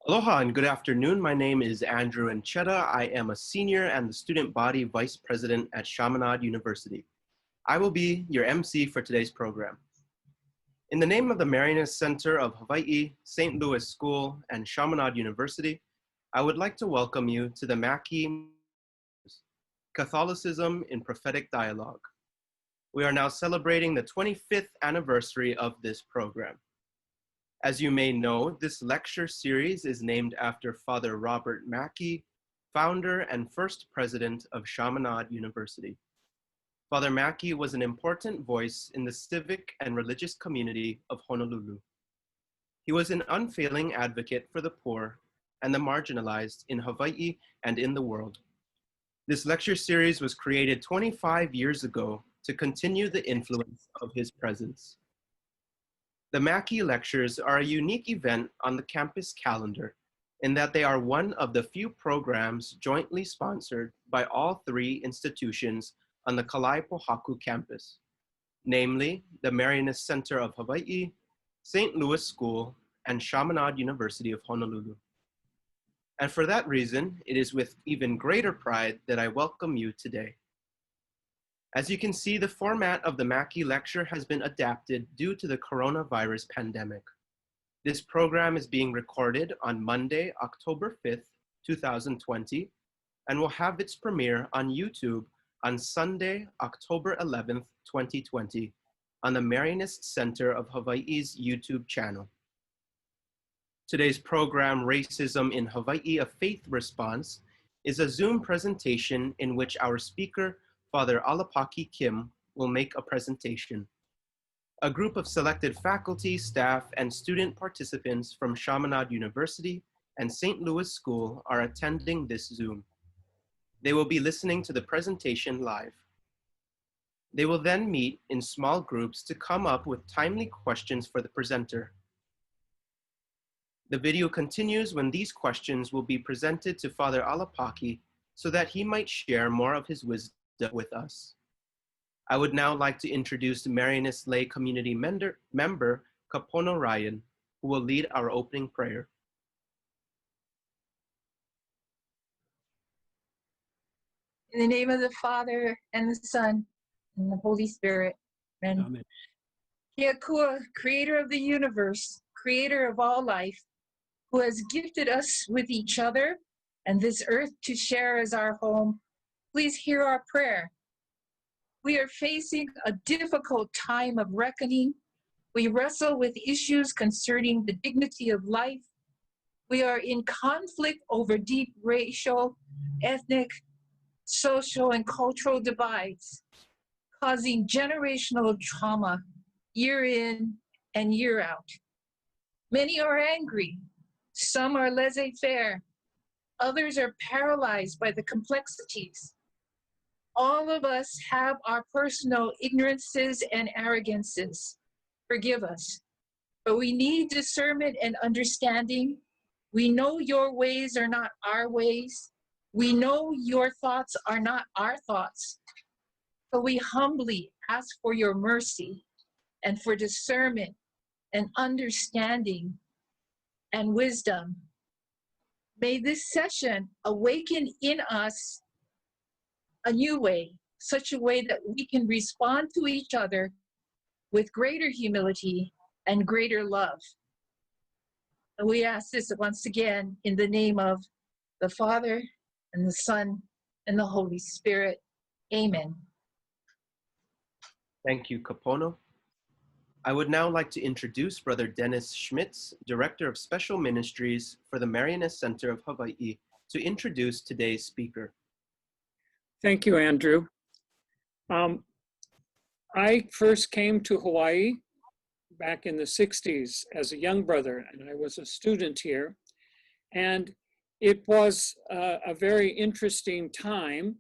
Aloha and good afternoon. My name is Andrew Anchetta. I am a senior and the student body vice president at Chaminade University. I will be your MC for today's program. In the name of the Marianist Center of Hawaiʻi, St. Louis School, and Chaminade University, I would like to welcome you to the Mackey Catholicism in Prophetic Dialogue. We are now celebrating the 25th anniversary of this program. As you may know, this lecture series is named after Father Robert Mackey, founder and first president of Chaminade University. Father Mackey was an important voice in the civic and religious community of Honolulu. He was an unfailing advocate for the poor and the marginalized in Hawaii and in the world. This lecture series was created 25 years ago to continue the influence of his presence. The Mackey Lectures are a unique event on the campus calendar in that they are one of the few programs jointly sponsored by all three institutions on the Kalaipohaku campus, namely the Marianist Center of Hawaiʻi, St. Louis School, and Chaminade University of Honolulu. And for that reason, it is with even greater pride that I welcome you today. As you can see, the format of the Mackey Lecture has been adapted due to the coronavirus pandemic. This program is being recorded on Monday, October 5th, 2020, and will have its premiere on YouTube on Sunday, October 11th, 2020, on the Marianist Center of Hawaii's YouTube channel. Today's program, Racism in Hawaii, a Faith Response, is a Zoom presentation in which our speaker, Father Alapaki Kim, will make a presentation. A group of selected faculty, staff, and student participants from Chaminade University and St. Louis School are attending this Zoom. They will be listening to the presentation live. They will then meet in small groups to come up with timely questions for the presenter. The video continues when these questions will be presented to Father Alapaki so that he might share more of his wisdom with us. I would now like to introduce the Marianist Lay Community member, Kapono Ryan, who will lead our opening prayer. In the name of the Father, and the Son, and the Holy Spirit. Amen. Amen. Kia kua, creator of the universe, creator of all life, who has gifted us with each other and this earth to share as our home, please hear our prayer. We are facing a difficult time of reckoning. We wrestle with issues concerning the dignity of life. We are in conflict over deep racial, ethnic, social, and cultural divides, causing generational trauma year in and year out. Many are angry. Some are laissez-faire. Others are paralyzed by the complexities. All of us have our personal ignorances and arrogances. Forgive us. But we need discernment and understanding. We know your ways are not our ways. We know your thoughts are not our thoughts. So we humbly ask for your mercy and for discernment and understanding and wisdom. May this session awaken in us a new way, such a way that we can respond to each other with greater humility and greater love. And we ask this once again in the name of the Father and the Son and the Holy Spirit. Amen. Thank you, Kapono. I would now like to introduce Brother Dennis Schmitz, Director of Special Ministries for the Marianist Center of Hawaii, to introduce today's speaker. Thank you, Andrew. I first came to Hawaii back in the 60s as a young brother, and I was a student here. And it was a very interesting time,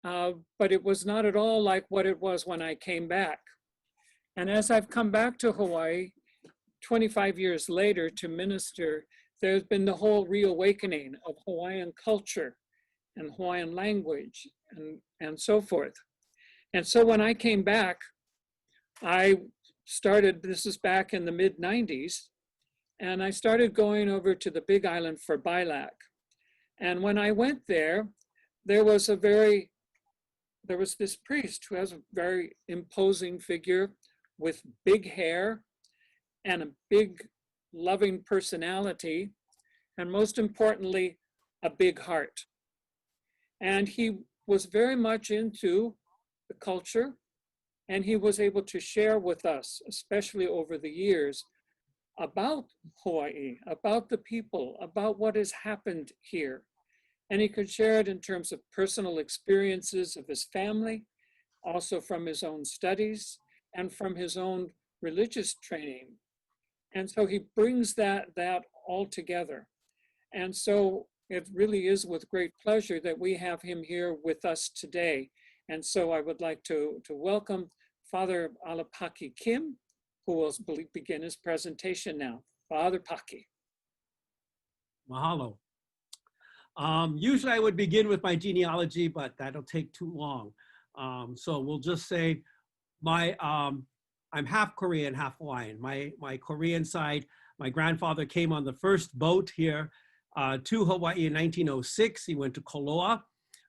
but it was not at all like what it was when I came back. And as I've come back to Hawaii 25 years later to minister, there's been the whole reawakening of Hawaiian culture and Hawaiian language and so forth. And so when I came back, I started, this is back in the mid-90s, And I started going over to the Big Island for Bilac. And when I went there, there was this priest who has a very imposing figure with big hair and a big loving personality, and most importantly, a big heart. And he was very much into the culture, and he was able to share with us, especially over the years, about Hawaii, about the people, about what has happened here. And he could share it in terms of personal experiences of his family, also from his own studies and from his own religious training. And so he brings that all together. And so it really is with great pleasure that we have him here with us today. And so I would like to welcome Father Alapaki Kim, who will begin his presentation now. Father Paki. Mahalo. Usually I would begin with my genealogy, but that'll take too long. So we'll just say I'm half Korean, half Hawaiian. My Korean side, my grandfather came on the first boat here to Hawaii in 1906. He went to Koloa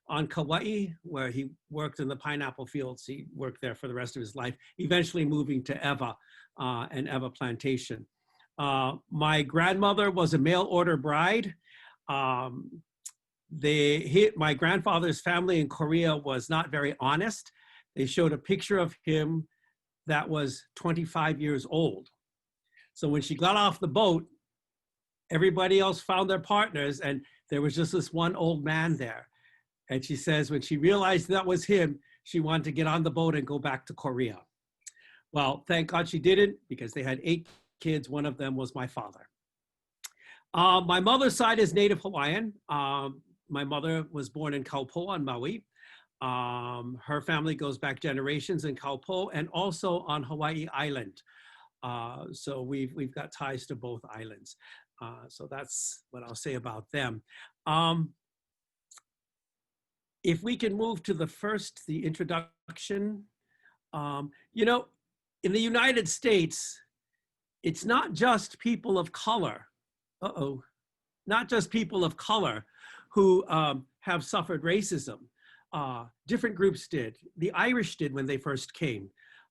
on Kauai, where he worked in the pineapple fields. He worked there for the rest of his life, eventually moving to Ewa and Ewa Plantation. My grandmother was a mail order bride. My grandfather's family in Korea was not very honest. They showed a picture of him that was 25 years old. So when she got off the boat, everybody else found their partners, and there was just this one old man there. And she says when she realized that was him, she wanted to get on the boat and go back to Korea. Well, thank God she didn't, because they had 8 kids. One of them was my father. My mother's side is Native Hawaiian. My mother was born in Kaupo on Maui. Her family goes back generations in Kaupo and also on Hawaiʻi Island. So we've got ties to both islands. So that's what I'll say about them. If we can move to the introduction. You know, in the United States, it's not just people of color. Not just people of color who have suffered racism. Different groups did. The Irish did when they first came.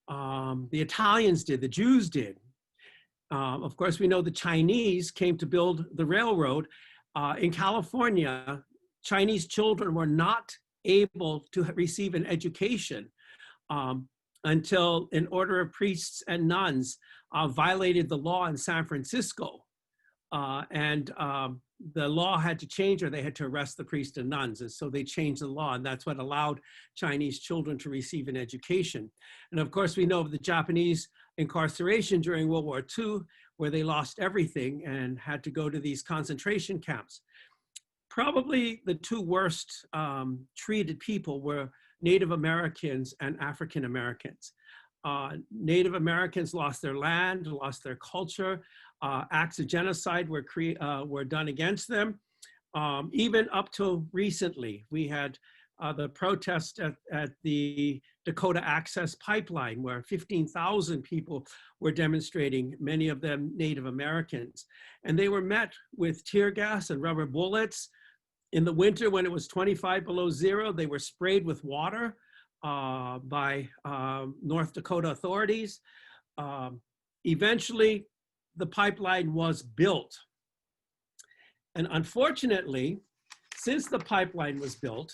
The Italians did, the Jews did. Of course, we know the Chinese came to build the railroad. In California, Chinese children were not able to receive an education until an order of priests and nuns violated the law in San Francisco. The law had to change, or they had to arrest the priests and nuns. And so they changed the law, and that's what allowed Chinese children to receive an education. And of course, we know of the Japanese incarceration during World War II, where they lost everything and had to go to these concentration camps. Probably the 2 worst treated people were Native Americans and African Americans. Native Americans lost their land, lost their culture. Acts of genocide were done against them. Even up till recently, we had the protest at the Dakota Access Pipeline, where 15,000 people were demonstrating, many of them Native Americans. And they were met with tear gas and rubber bullets. In the winter, when it was 25 below zero, they were sprayed with water by North Dakota authorities. Eventually, the pipeline was built. And unfortunately, since the pipeline was built,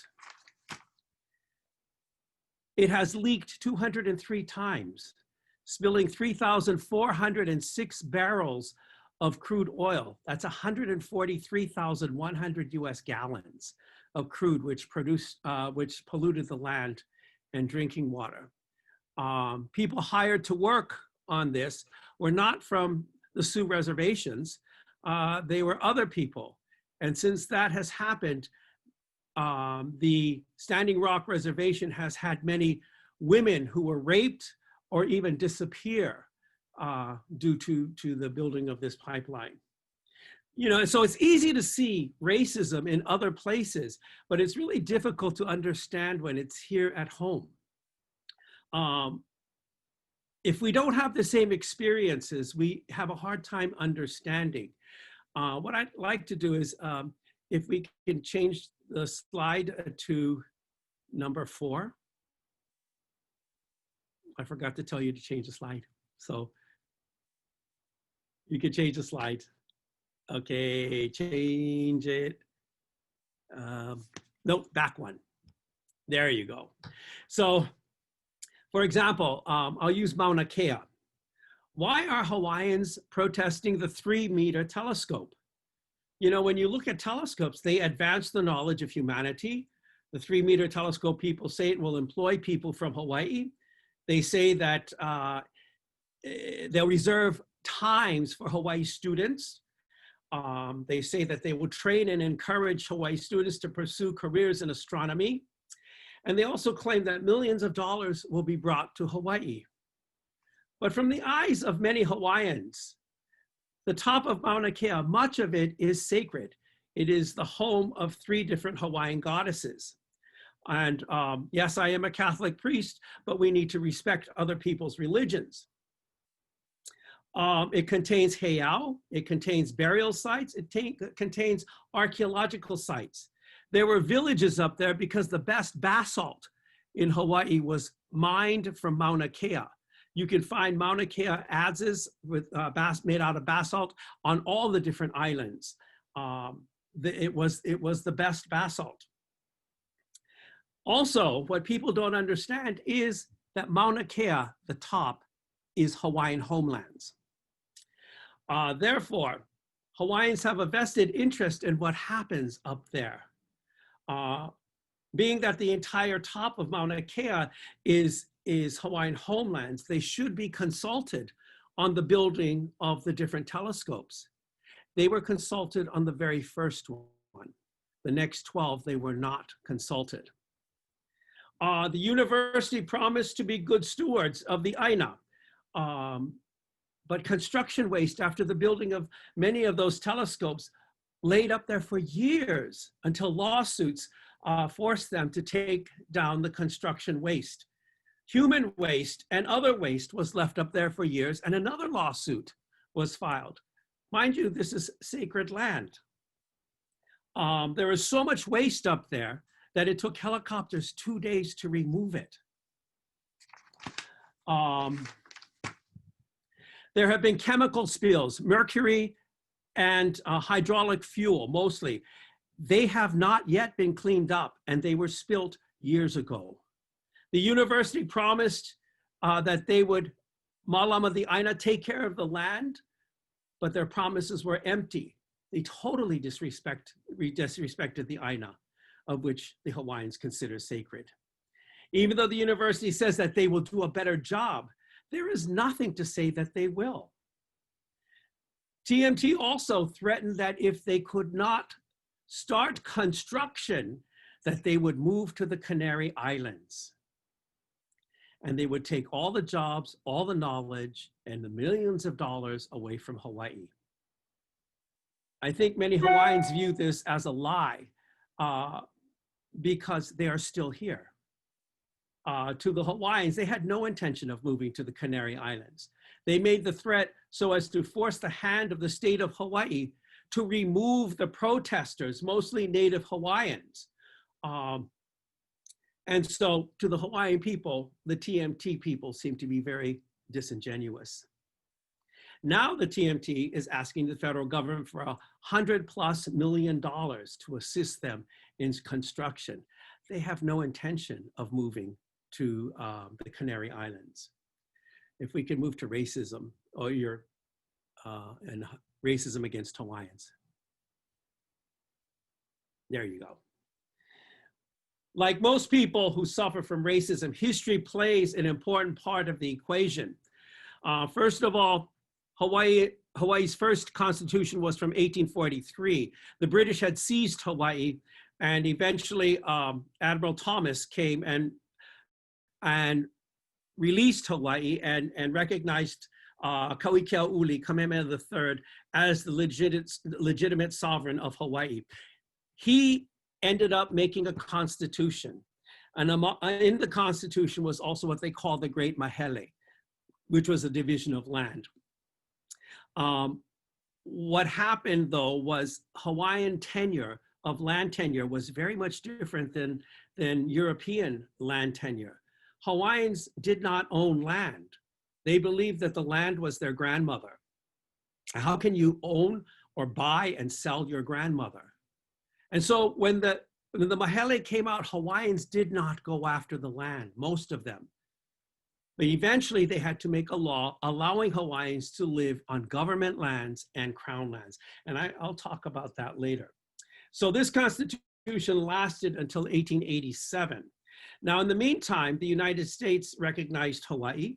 it has leaked 203 times, spilling 3,406 barrels of crude oil. That's 143,100 US gallons of crude, which polluted the land and drinking water. People hired to work on this were not from the Sioux reservations. They were other people. And since that has happened, the Standing Rock Reservation has had many women who were raped or even disappear due to the building of this pipeline. You know, so it's easy to see racism in other places, but it's really difficult to understand when it's here at home. if we don't have the same experiences, we have a hard time understanding. What I'd like to do is, if we can change the slide to number 4. I forgot to tell you to change the slide. So you can change the slide. Okay, change it. Nope, back one. There you go. So, for example, I'll use Mauna Kea. Why are Hawaiians protesting the 3-meter telescope? You know, when you look at telescopes, they advance the knowledge of humanity. The 3-meter telescope people say it will employ people from Hawaii. They say that they'll reserve times for Hawaii students. They say that they will train and encourage Hawaii students to pursue careers in astronomy. And they also claim that millions of dollars will be brought to Hawaii. But from the eyes of many Hawaiians, the top of Mauna Kea, much of it is sacred. It is the home of 3 different Hawaiian goddesses. And yes, I am a Catholic priest, but we need to respect other people's religions. It contains heiau, it contains burial sites, it contains archaeological sites. There were villages up there because the best basalt in Hawaii was mined from Mauna Kea. You can find Mauna Kea adzes with made out of basalt on all the different islands. It was the best basalt. Also, what people don't understand is that Mauna Kea, the top, is Hawaiian homelands. Therefore, Hawaiians have a vested interest in what happens up there. Being that the entire top of Mauna Kea is Hawaiian homelands, they should be consulted on the building of the different telescopes. They were consulted on the very first one. The next 12, they were not consulted. The university promised to be good stewards of the Aina, but construction waste after the building of many of those telescopes laid up there for years until lawsuits forced them to take down the construction waste. Human waste and other waste was left up there for years, and another lawsuit was filed. Mind you, this is sacred land. There is so much waste up there that it took helicopters 2 days to remove it. There have been chemical spills, mercury and hydraulic fuel mostly. They have not yet been cleaned up, and they were spilt years ago. The university promised that they would, Malama the Aina, take care of the land, but their promises were empty. They totally disrespected the Aina, of which the Hawaiians consider sacred. Even though the university says that they will do a better job, there is nothing to say that they will. TMT also threatened that if they could not start construction, that they would move to the Canary Islands. And they would take all the jobs, all the knowledge, and the millions of dollars away from Hawaii. I think many Hawaiians view this as a lie because they are still here. To the Hawaiians, they had no intention of moving to the Canary Islands. They made the threat so as to force the hand of the state of Hawaii to remove the protesters, mostly Native Hawaiians. And so to the Hawaiian people, the TMT people seem to be very disingenuous. Now the TMT is asking the federal government for $100+ million to assist them in construction. They have no intention of moving to the Canary Islands. If we could move to racism and racism against Hawaiians. There you go. Like most people who suffer from racism, history plays an important part of the equation. First of all, Hawaii's first constitution was from 1843. The British had seized Hawaii, and eventually Admiral Thomas came and released Hawaii and recognized Kauikeaʻuli, Kamehameha III, as the legitimate sovereign of Hawaii. He ended up making a constitution. And in the constitution was also what they call the Great Mahele. which was a division of land. What happened, though, was Hawaiian tenure of land tenure was very much different than European land tenure. Hawaiians did not own land. They believed that the land was their grandmother. How can you own or buy and sell your grandmother? And so when the Mahele came out, Hawaiians did not go after the land, most of them. But eventually they had to make a law allowing Hawaiians to live on government lands and crown lands. And I'll talk about that later. So this constitution lasted until 1887. Now, in the meantime, the United States recognized Hawaii,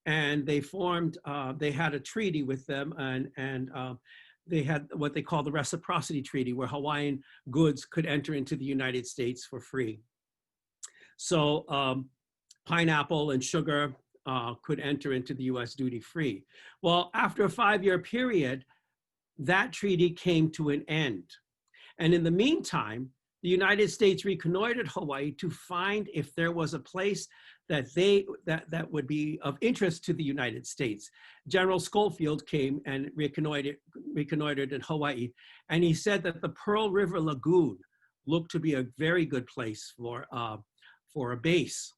and they formed, they had a treaty with them, and they had what they call the Reciprocity Treaty, where Hawaiian goods could enter into the United States for free. So pineapple and sugar could enter into the US duty-free. Well, after a 5-year period, that treaty came to an end. And in the meantime, the United States reconnoitered Hawaii to find if there was a place that would be of interest to the United States. General Schofield came and reconnoitered in Hawaii, and he said that the Pearl River Lagoon looked to be a very good place for a base.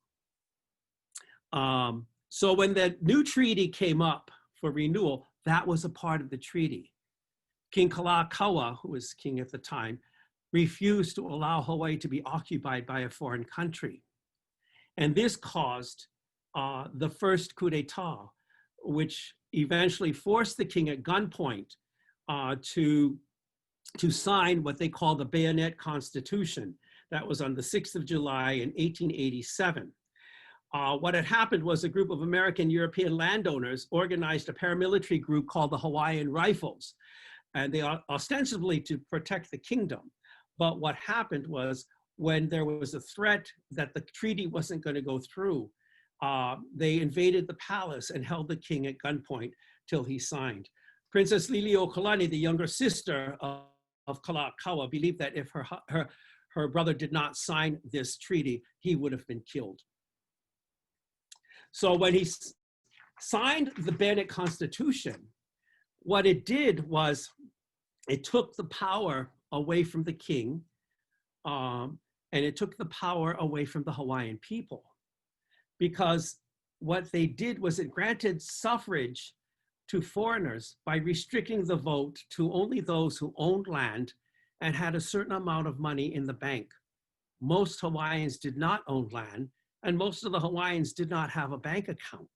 So when the new treaty came up for renewal, that was a part of the treaty. King Kalakaua, who was king at the time, refused to allow Hawaii to be occupied by a foreign country. And this caused the first coup d'etat, which eventually forced the king at gunpoint to sign what they call the Bayonet Constitution. That was on the 6th of July in 1887. What had happened was a group of American European landowners organized a paramilitary group called the Hawaiian Rifles, and they ostensibly to protect the kingdom. But what happened was when there was a threat that the treaty wasn't going to go through, they invaded the palace and held the king at gunpoint till he signed. Princess Liliuokalani, the younger sister of Kalakaua, believed that if her brother did not sign this treaty, he would have been killed. So when he signed the Bayonet Constitution, what it did was it took the power away from the king, and it took the power away from the Hawaiian people. Because what they did was it granted suffrage to foreigners by restricting the vote to only those who owned land and had a certain amount of money in the bank. Most Hawaiians did not own land, and most of the Hawaiians did not have a bank account.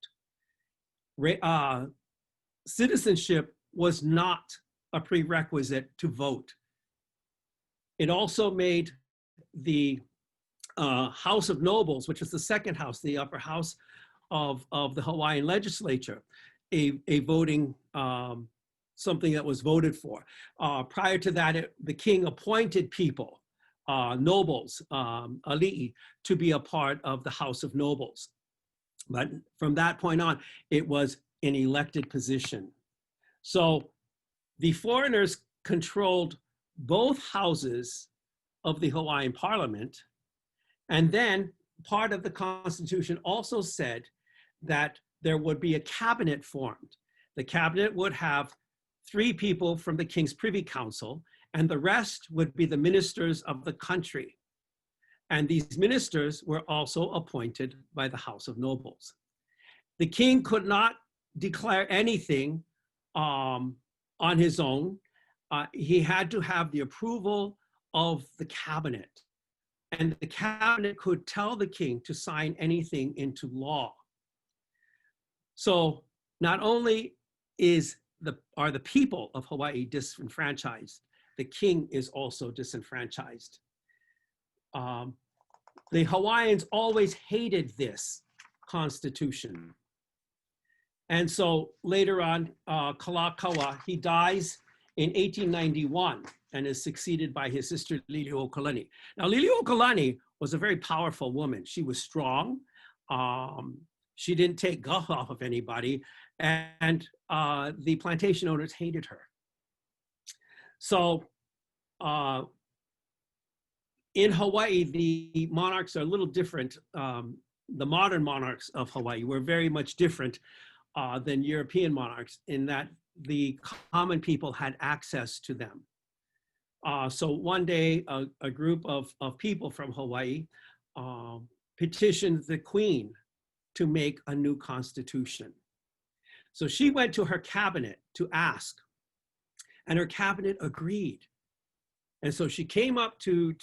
Citizenship was not a prerequisite to vote. It also made the House of Nobles, which was the second house, the upper house of the Hawaiian legislature, a voting, something that was voted for. Prior to that, the king appointed people, nobles, ali'i, to be a part of the House of Nobles. But from that point on, it was an elected position. So the foreigners controlled both houses of the Hawaiian Parliament. And then part of the Constitution also said that there would be a cabinet formed. The cabinet would have 3 people from the King's Privy Council, and the rest would be the ministers of the country. And these ministers were also appointed by the House of Nobles. The king could not declare anything on his own. He had to have the approval of the cabinet. And the cabinet could tell the king to sign anything into law. So not only are the people of Hawaii disenfranchised, the king is also disenfranchised. The Hawaiians always hated this constitution. And so later on, Kalakaua, he dies in 1891 and is succeeded by his sister Liliuokalani. Now Liliuokalani was a very powerful woman. She was strong. She didn't take guff off of anybody, and the plantation owners hated her. So in Hawaii, the monarchs are a little different. The modern monarchs of Hawaii were very much different than European monarchs in that the common people had access to them. So one day, a group of people from Hawaii petitioned the Queen to make a new constitution. So she went to her cabinet to ask, and her cabinet agreed. And so she came up to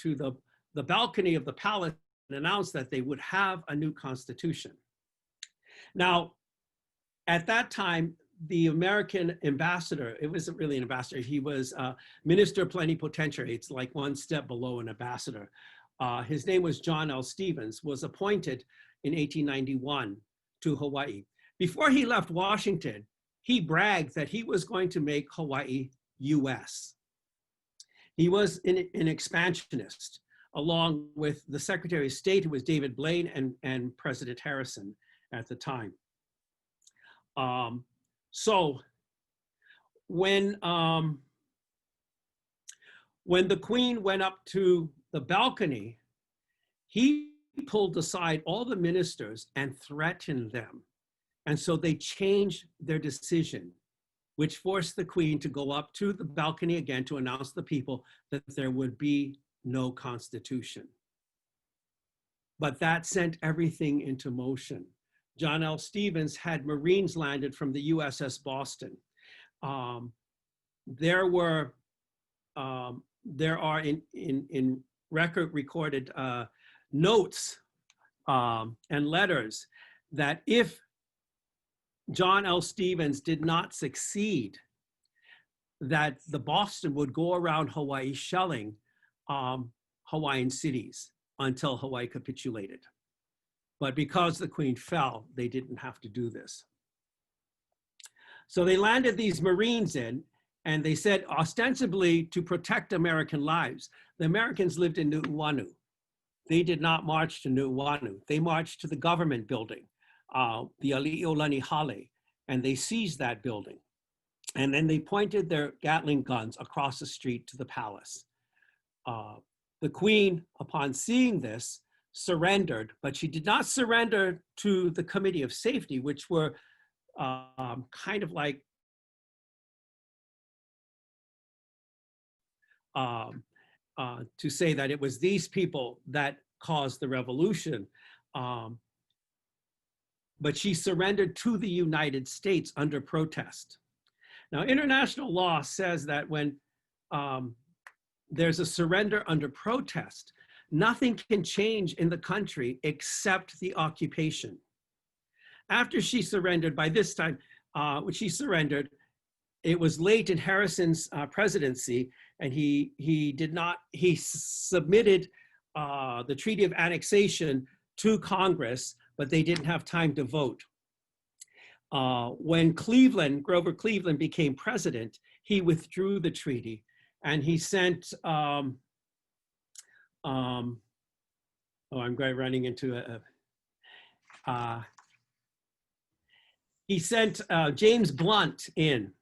the balcony of the palace and announced that they would have a new constitution. Now, at that time, the American ambassador, it wasn't really an ambassador, he was minister plenipotentiary. It's like one step below an ambassador. His name was John L. Stevens, was appointed in 1891 to Hawaii. Before he left Washington, he bragged that he was going to make Hawaii US. He was an expansionist, along with the Secretary of State, who was David Blaine, and President Harrison at the time. So when the Queen went up to the balcony, he pulled aside all the ministers and threatened them. And so they changed their decision, which forced the Queen to go up to the balcony again to announce to the people that there would be no constitution. But that sent everything into motion. John L. Stevens had Marines landed from the USS Boston. There are in record recorded notes and letters that if John L. Stevens did not succeed, that the Boston would go around Hawaii shelling Hawaiian cities until Hawaii capitulated. But because the Queen fell, they didn't have to do this. So they landed these Marines in, and they said ostensibly to protect American lives. The Americans lived in Nu'uanu. They did not march to Nu'uanu. They marched to the government building, the Ali'olani Hale, and they seized that building. And then they pointed their Gatling guns across the street to the palace. The Queen, upon seeing this, surrendered, but she did not surrender to the Committee of Safety, which were kind of like to say that it was these people that caused the revolution. But she surrendered to the United States under protest. Now, international law says that when there's a surrender under protest, nothing can change in the country except the occupation. After she surrendered, by this time, when she surrendered, it was late in Harrison's presidency, and he submitted the Treaty of Annexation to Congress, but they didn't have time to vote. When Grover Cleveland became president, he withdrew the treaty, and he sent, I'm running into he sent James Blunt in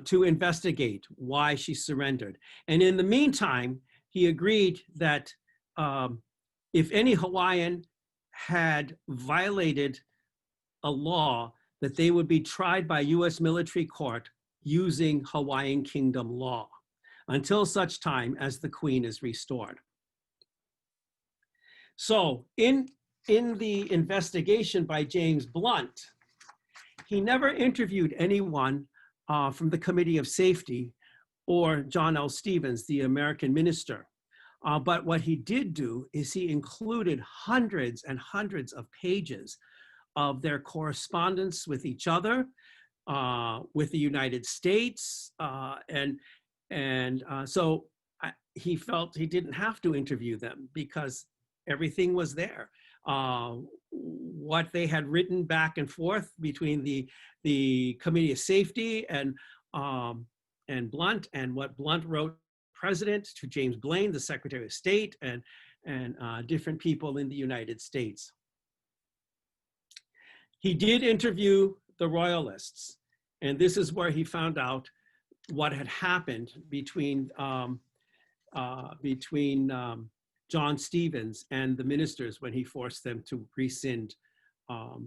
to investigate why she surrendered. And in the meantime, he agreed that if any Hawaiian had violated a law, that they would be tried by US military court using Hawaiian Kingdom law until such time as the Queen is restored. So in the investigation by James Blunt, he never interviewed anyone from the Committee of Safety or John L. Stevens, the American minister. But what he did do is he included hundreds and hundreds of pages of their correspondence with each other, with the United States, so he felt he didn't have to interview them because everything was there. What they had written back and forth between the Committee of Safety and Blunt, and what Blunt wrote President to James Blaine, the Secretary of State, and different people in the United States. He did interview the Royalists, and this is where he found out what had happened between John Stevens and the ministers when he forced them to rescind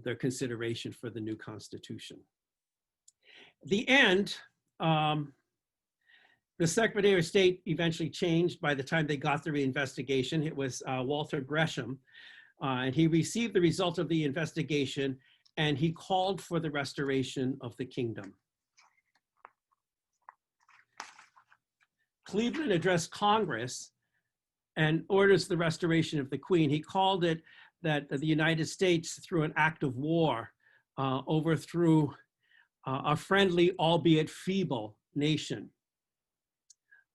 their consideration for the new constitution. The end, the Secretary of State eventually changed by the time they got the investigation. It was Walter Gresham, and he received the result of the investigation, and he called for the restoration of the kingdom. Cleveland addressed Congress and orders the restoration of the Queen. He called it that the United States, through an act of war, overthrew a friendly, albeit feeble, nation.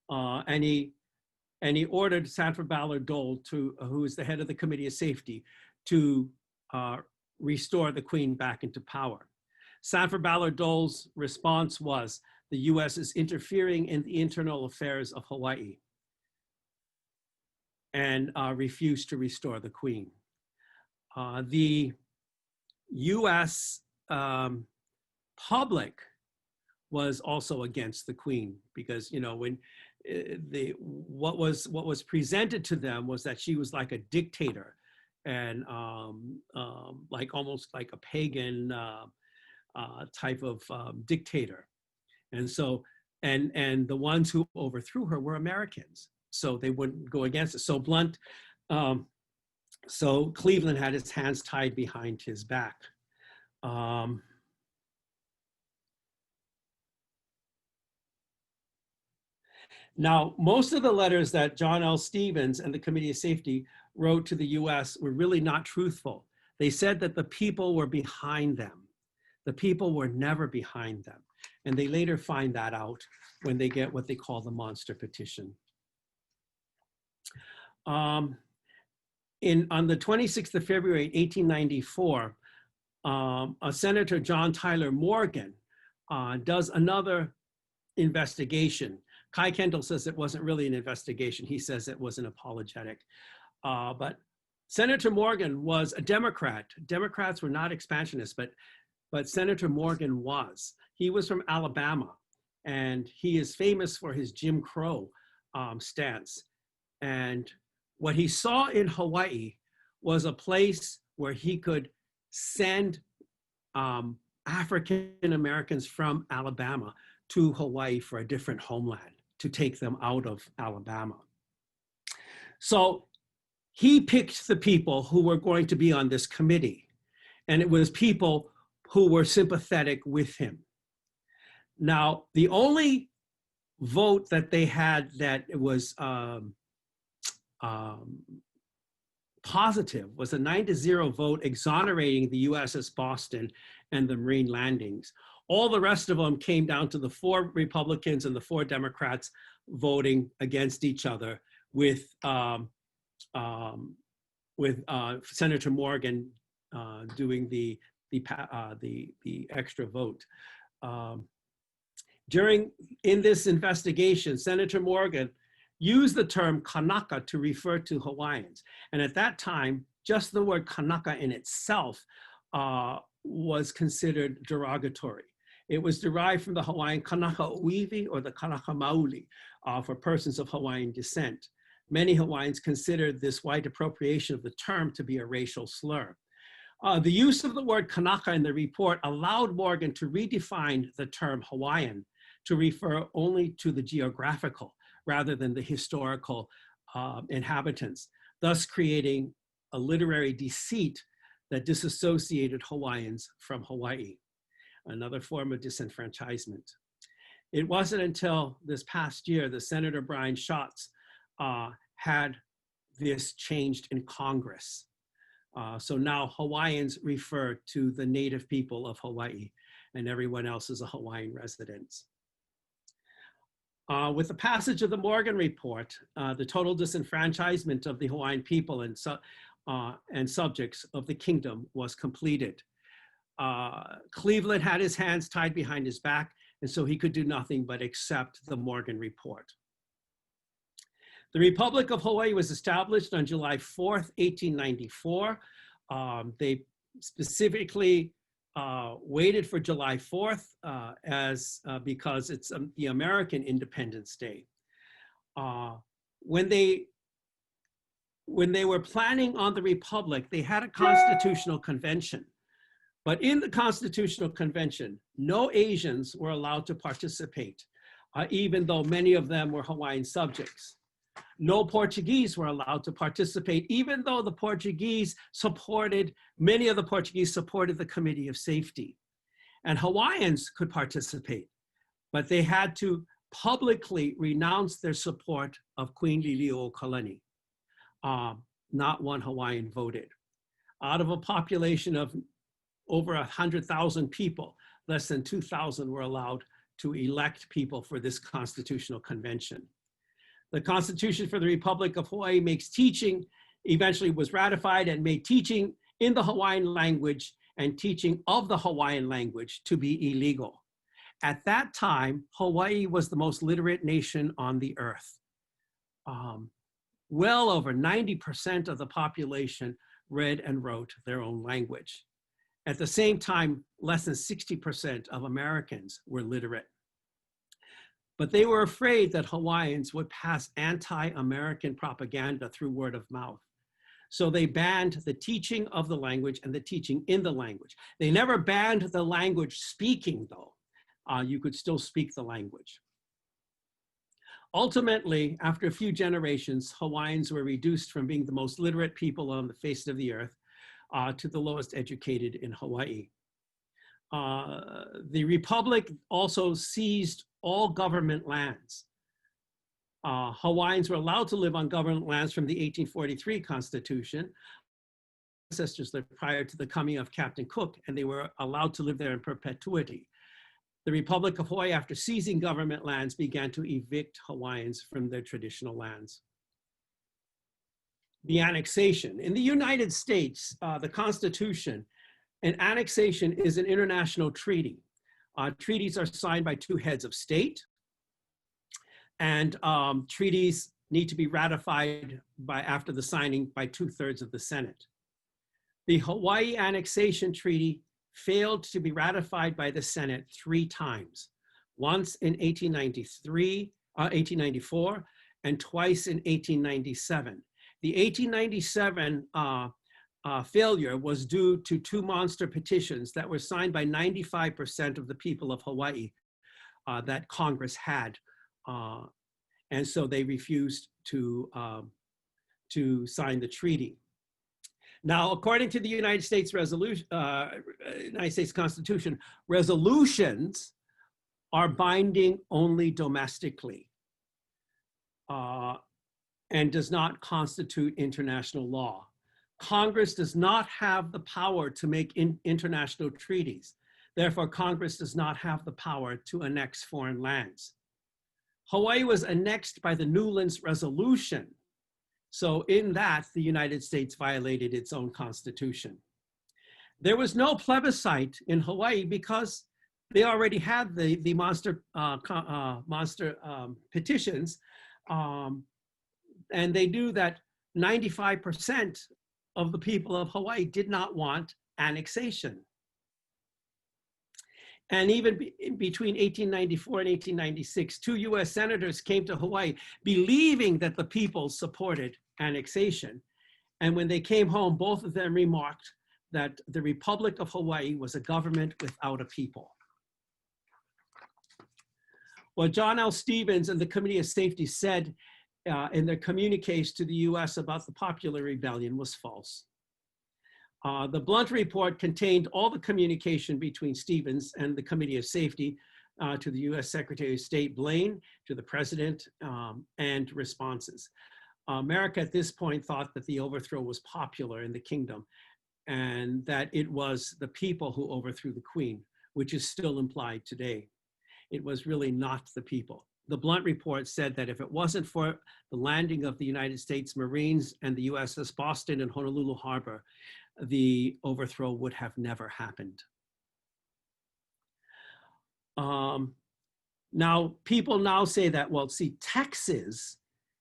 And he ordered Sanford Ballard Dole, who is the head of the Committee of Safety, to restore the Queen back into power. Sanford Ballard Dole's response was, the US is interfering in the internal affairs of Hawaii, and refused to restore the Queen. The US public was also against the Queen, because, you know, when what was presented to them was that she was like a dictator, and like almost like a pagan type of dictator. And so, and the ones who overthrew her were Americans, so they wouldn't go against it. So so Cleveland had his hands tied behind his back. Now, most of the letters that John L. Stevens and the Committee of Safety wrote to the US were really not truthful. They said that the people were behind them. The people were never behind them. And they later find that out when they get what they call the monster petition. On the 26th of February, 1894, Senator John Tyler Morgan does another investigation. Kai Kendall says it wasn't really an investigation. He says it was an apologetic. But Senator Morgan was a Democrat. Democrats were not expansionists, but Senator Morgan was. He was from Alabama, and he is famous for his Jim Crow stance. And what he saw in Hawaii was a place where he could send African Americans from Alabama to Hawaii for a different homeland, to take them out of Alabama. So he picked the people who were going to be on this committee, and it was people who were sympathetic with him. Now, the only vote that they had that was positive was a 9-0 vote exonerating the USS Boston and the Marine landings. All the rest of them came down to the 4 Republicans and the 4 Democrats voting against each other, with Senator Morgan doing the extra vote. In this investigation, Senator Morgan used the term Kanaka to refer to Hawaiians. And at that time, just the word Kanaka in itself was considered derogatory. It was derived from the Hawaiian Kanaka Uiwi or the Kanaka Maoli for persons of Hawaiian descent. Many Hawaiians considered this white appropriation of the term to be a racial slur. The use of the word Kanaka in the report allowed Morgan to redefine the term Hawaiian to refer only to the geographical rather than the historical inhabitants, thus creating a literary deceit that disassociated Hawaiians from Hawaii, another form of disenfranchisement. It wasn't until this past year that Senator Brian Schatz had this changed in Congress. So now Hawaiians refer to the native people of Hawaii, and everyone else is a Hawaiian resident. With the passage of the Morgan Report, the total disenfranchisement of the Hawaiian people and subjects of the kingdom was completed. Cleveland had his hands tied behind his back, and so he could do nothing but accept the Morgan Report. The Republic of Hawaii was established on July 4th, 1894. They specifically waited for July 4th because it's the American Independence Day. When they were planning on the Republic, they had a constitutional convention But in the Constitutional Convention, no Asians were allowed to participate, even though many of them were Hawaiian subjects. No Portuguese were allowed to participate, even though the Portuguese supported, many of the Portuguese supported the Committee of Safety. And Hawaiians could participate, but they had to publicly renounce their support of Queen Liliuokalani. Not one Hawaiian voted. Out of a population of over 100,000 people, less than 2,000 were allowed to elect people for this Constitutional Convention. The Constitution for the Republic of Hawaii makes teaching, eventually was ratified and made teaching in the Hawaiian language and teaching of the Hawaiian language to be illegal. At that time, Hawaii was the most literate nation on the earth. Well over 90% of the population read and wrote their own language. At the same time, less than 60% of Americans were literate. But they were afraid that Hawaiians would pass anti-American propaganda through word of mouth. So they banned the teaching of the language and the teaching in the language. They never banned the language speaking, though. You could still speak the language. Ultimately, after a few generations, Hawaiians were reduced from being the most literate people on the face of the earth to the lowest educated in Hawaii. The Republic also seized all government lands. Hawaiians were allowed to live on government lands from the 1843 Constitution. Ancestors lived prior to the coming of Captain Cook, and they were allowed to live there in perpetuity. The Republic of Hawaii, after seizing government lands, began to evict Hawaiians from their traditional lands. The annexation. In the United States, the Constitution, an annexation is an international treaty. Treaties are signed by two heads of state, and treaties need to be ratified after the signing by 2/3 of the Senate. The Hawaii Annexation Treaty failed to be ratified by the Senate 3 times, once in 1894, and twice in 1897. The 1897 failure was due to 2 monster petitions that were signed by 95% of the people of Hawaii that Congress had. And so they refused to sign the treaty. Now, according to the United States Constitution, resolutions are binding only domestically and does not constitute international law. Congress does not have the power to make international treaties. Therefore, Congress does not have the power to annex foreign lands. Hawaii was annexed by the Newlands Resolution. So in that, the United States violated its own constitution. There was no plebiscite in Hawaii because they already had the monster petitions, and they knew that 95% of the people of Hawaii did not want annexation. And even between 1894 and 1896, 2 US senators came to Hawaii believing that the people supported annexation. And when they came home, both of them remarked that the Republic of Hawaii was a government without a people. What John L. Stevens and the Committee of Safety said in their communiques to the US about the popular rebellion was false. The Blunt report contained all the communication between Stevens and the Committee of Safety to the US Secretary of State Blaine, to the President, and responses. America at this point thought that the overthrow was popular in the kingdom and that it was the people who overthrew the Queen, which is still implied today. It was really not the people. The Blunt report said that if it wasn't for the landing of the United States Marines and the USS Boston in Honolulu Harbor, the overthrow would have never happened. Now, people now say that, well, see, Texas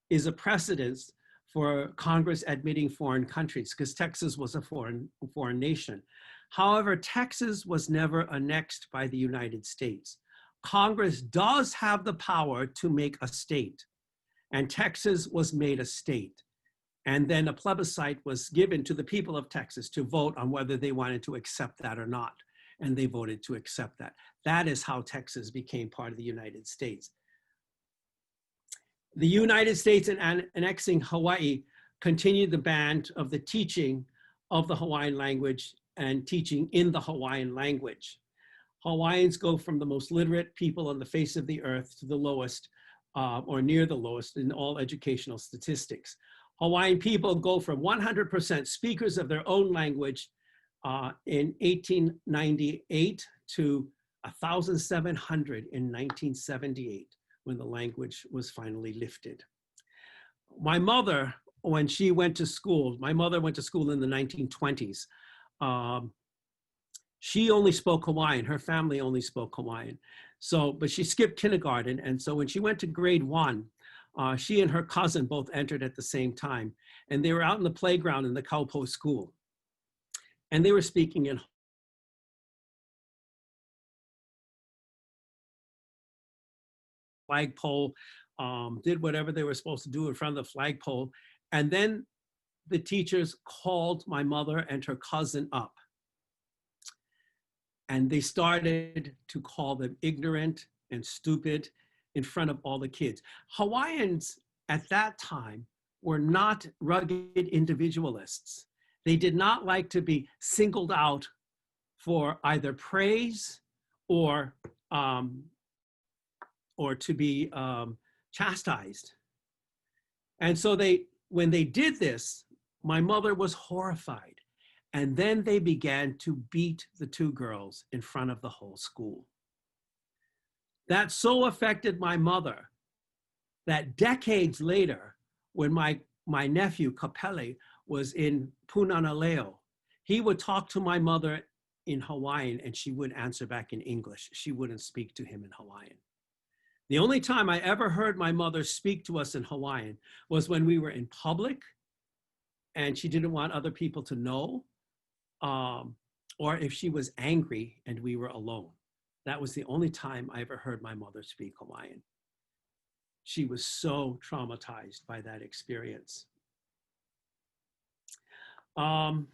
is a precedent for Congress admitting foreign countries because Texas was a foreign nation. However, Texas was never annexed by the United States. Congress does have the power to make a state, and Texas was made a state. And then a plebiscite was given to the people of Texas to vote on whether they wanted to accept that or not. And they voted to accept that. That is how Texas became part of the United States. The United States, in annexing Hawaii, continued the ban of the teaching of the Hawaiian language and teaching in the Hawaiian language. Hawaiians go from the most literate people on the face of the earth to the lowest or near the lowest in all educational statistics. Hawaiian people go from 100% speakers of their own language in 1898 to 1,700 in 1978, when the language was finally lifted. My mother, when she went to school, my mother went to school in the 1920s. She only spoke Hawaiian. Her family only spoke Hawaiian. So, but she skipped kindergarten. And so when she went to grade 1, she and her cousin both entered at the same time. And they were out in the playground in the Kaupo school. And they were speaking in flagpole, did whatever they were supposed to do in front of the flagpole. And then the teachers called my mother and her cousin up. And they started to call them ignorant and stupid in front of all the kids. Hawaiians at that time were not rugged individualists. They did not like to be singled out for either praise or to be chastised. And so when they did this, my mother was horrified. And then they began to beat the 2 girls in front of the whole school. That so affected my mother that decades later, when my nephew Kapele was in Punanaleo, he would talk to my mother in Hawaiian and she would answer back in English. She wouldn't speak to him in Hawaiian. The only time I ever heard my mother speak to us in Hawaiian was when we were in public and she didn't want other people to know, or if she was angry and we were alone. That was the only time I ever heard my mother speak Hawaiian. She was so traumatized by that experience. The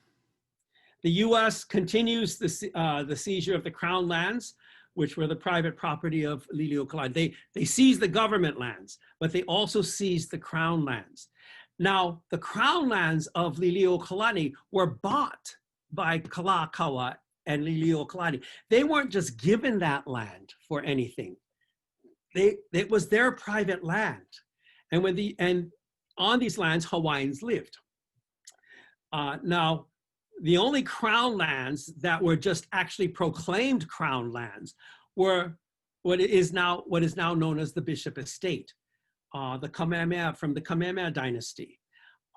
US continues the seizure of the Crown lands, which were the private property of Liliuokalani. They seized the government lands, but they also seized the Crown lands. Now, the Crown lands of Liliuokalani were bought by Kalakaua and Liliuokalani. They weren't just given that land for anything. It was their private land. And on these lands, Hawaiians lived. Now, the only Crown lands that were just actually proclaimed Crown lands were what is now known as the Bishop Estate, the Kamehameha from the Kamehameha dynasty.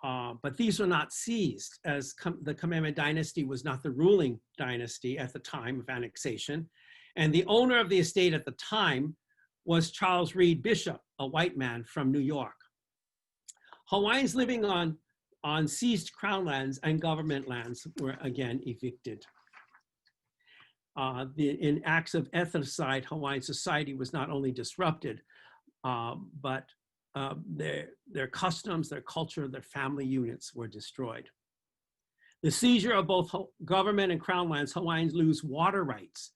But these were not seized, as the Kamehameha dynasty was not the ruling dynasty at the time of annexation. And the owner of the estate at the time was Charles Reed Bishop, a white man from New York. Hawaiians living on seized Crown lands and government lands were again evicted. In acts of ethnocide, Hawaiian society was not only disrupted, but their customs, their culture, their family units were destroyed. The seizure of both government and Crown lands, Hawaiians lose water rights.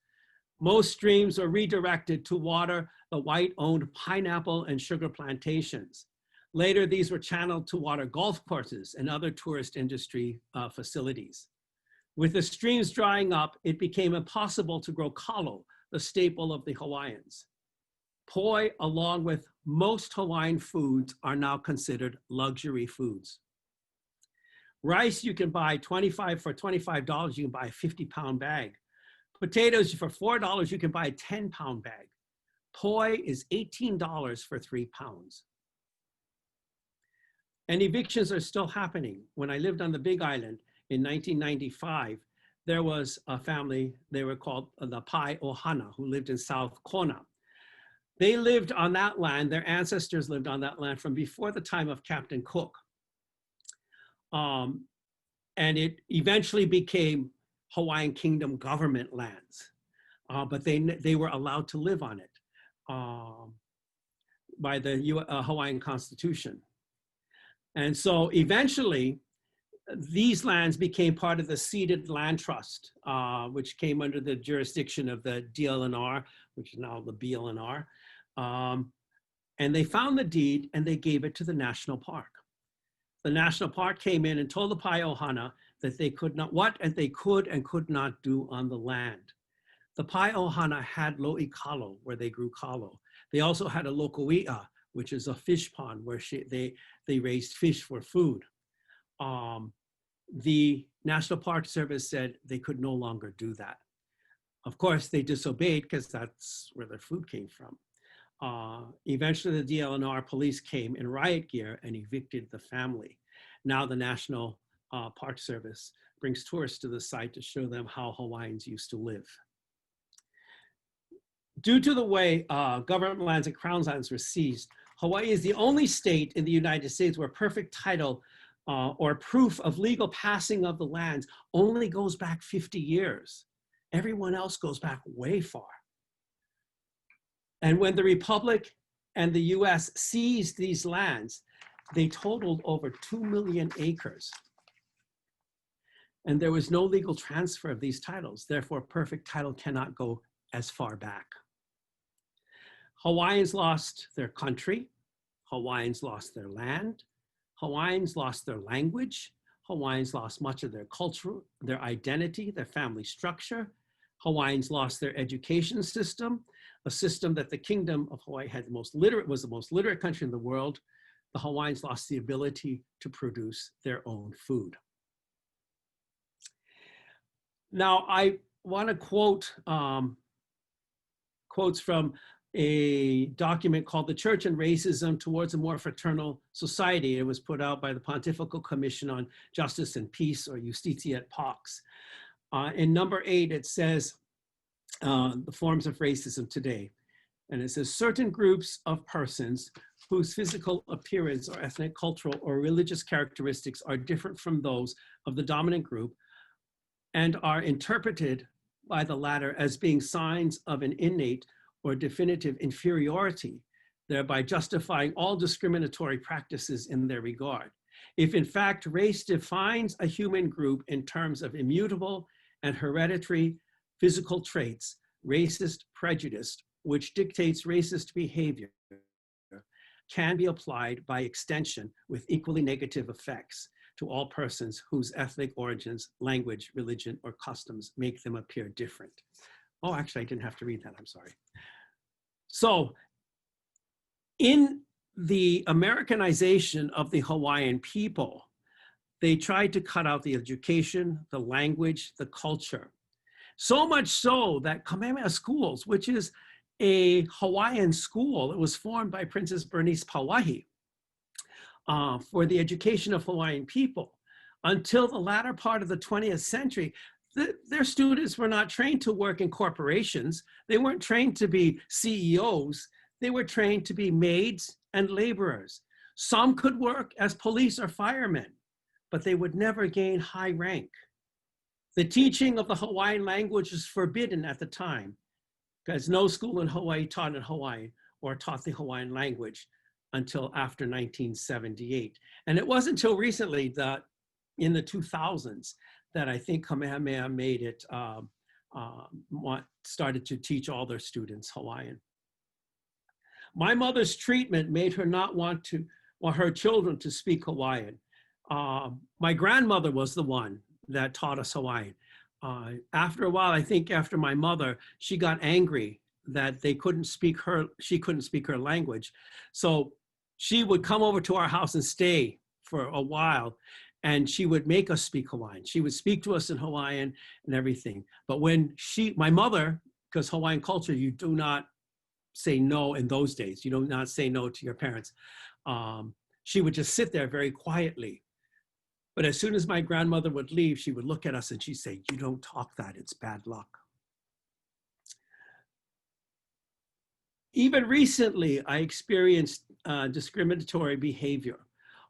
Most streams are redirected to water the white-owned pineapple and sugar plantations. Later, these were channeled to water golf courses and other tourist industry facilities. With the streams drying up, it became impossible to grow kalo, the staple of the Hawaiians. Poi, along with most Hawaiian foods, are now considered luxury foods. Rice you can buy for $25, you can buy a 50-pound bag. Potatoes for $4, you can buy a 10-pound bag. Poi is $18 for 3 pounds. And evictions are still happening. When I lived on the Big Island in 1995, there was a family, they were called the Pai Ohana, who lived in South Kona. They lived on that land, their ancestors lived on that land from before the time of Captain Cook. And it eventually became Hawaiian Kingdom government lands, but they were allowed to live on it by the Hawaiian Constitution. And so eventually, these lands became part of the ceded land trust, which came under the jurisdiction of the DLNR, which is now the BLNR. And they found the deed and they gave it to the national park. The national park came in and told the Paʻohana that they could not, what they could and could not do on the land. The Paʻohana had lo'i kalo, where they grew kalo. They also had a lokoi'a, which is a fish pond where they raised fish for food. The National Park Service said they could no longer do that. Of course, they disobeyed because that's where their food came from. Eventually, the DLNR police came in riot gear and evicted the family. Now the National Park Service brings tourists to the site to show them how Hawaiians used to live. Due to the way government lands and crown lands were seized, Hawaii is the only state in the United States where perfect title or proof of legal passing of the lands only goes back 50 years. Everyone else goes back way far. And when the Republic and the US seized these lands, they totaled over 2 million acres. And there was no legal transfer of these titles. Therefore, perfect title cannot go as far back. Hawaiians lost their country. Hawaiians lost their land. Hawaiians lost their language. Hawaiians lost much of their culture, their identity, their family structure. Hawaiians lost their education system, a system that the Kingdom of Hawaii had was the most literate country in the world. The Hawaiians lost the ability to produce their own food. Now, I want to quote quotes from a document called The Church and Racism Towards a More Fraternal Society. It was put out by the Pontifical Commission on Justice and Peace, or Justitia et Pax. In number 8, it says, the forms of racism today. And it says, certain groups of persons whose physical appearance or ethnic, cultural, or religious characteristics are different from those of the dominant group and are interpreted by the latter as being signs of an innate or definitive inferiority, thereby justifying all discriminatory practices in their regard. If in fact race defines a human group in terms of immutable and hereditary physical traits, racist prejudice, which dictates racist behavior, can be applied by extension with equally negative effects to all persons whose ethnic origins, language, religion, or customs make them appear different. Oh, actually, I didn't have to read that, I'm sorry. So, in the Americanization of the Hawaiian people, they tried to cut out the education, the language, the culture. So much so that Kamehameha Schools, which is a Hawaiian school, it was formed by Princess Bernice Pauahi for the education of Hawaiian people. Until the latter part of the 20th century, their students were not trained to work in corporations. They weren't trained to be CEOs. They were trained to be maids and laborers. Some could work as police or firemen, but they would never gain high rank. The teaching of the Hawaiian language was forbidden at the time, because no school in Hawaii taught in Hawaiian or taught the Hawaiian language until after 1978. And it wasn't until recently that in the 2000s that I think Kamehameha made it, started to teach all their students Hawaiian. My mother's treatment made her not want her children to speak Hawaiian. My grandmother was the one that taught us Hawaiian. After a while, I think after my mother, she got angry that she couldn't speak her language. So she would come over to our house and stay for a while, and she would make us speak Hawaiian. She would speak to us in Hawaiian and everything. But when my mother, because Hawaiian culture, you do not say no in those days. You do not say no to your parents. She would just sit there very quietly. But as soon as my grandmother would leave, she would look at us and she'd say, "You don't talk that, it's bad luck." Even recently, I experienced discriminatory behavior.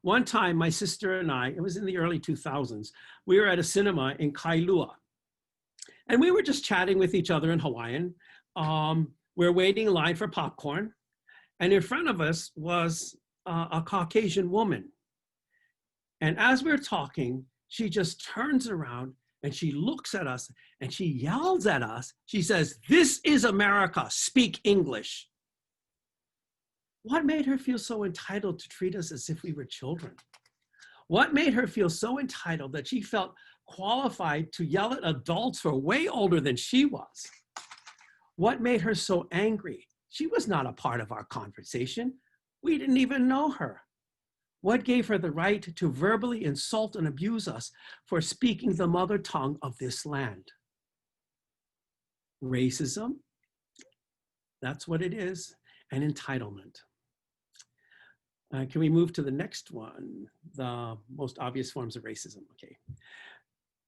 One time, my sister and I, it was in the early 2000s, we were at a cinema in Kailua. And we were just chatting with each other in Hawaiian. We're waiting in line for popcorn. And in front of us was a Caucasian woman. And as we're talking, she just turns around and she looks at us and she yells at us. She says, "This is America, speak English." What made her feel so entitled to treat us as if we were children? What made her feel so entitled that she felt qualified to yell at adults who are way older than she was? What made her so angry? She was not a part of our conversation. We didn't even know her. What gave her the right to verbally insult and abuse us for speaking the mother tongue of this land? Racism, that's what it is, and entitlement. Can we move to the next one? The most obvious forms of racism, okay.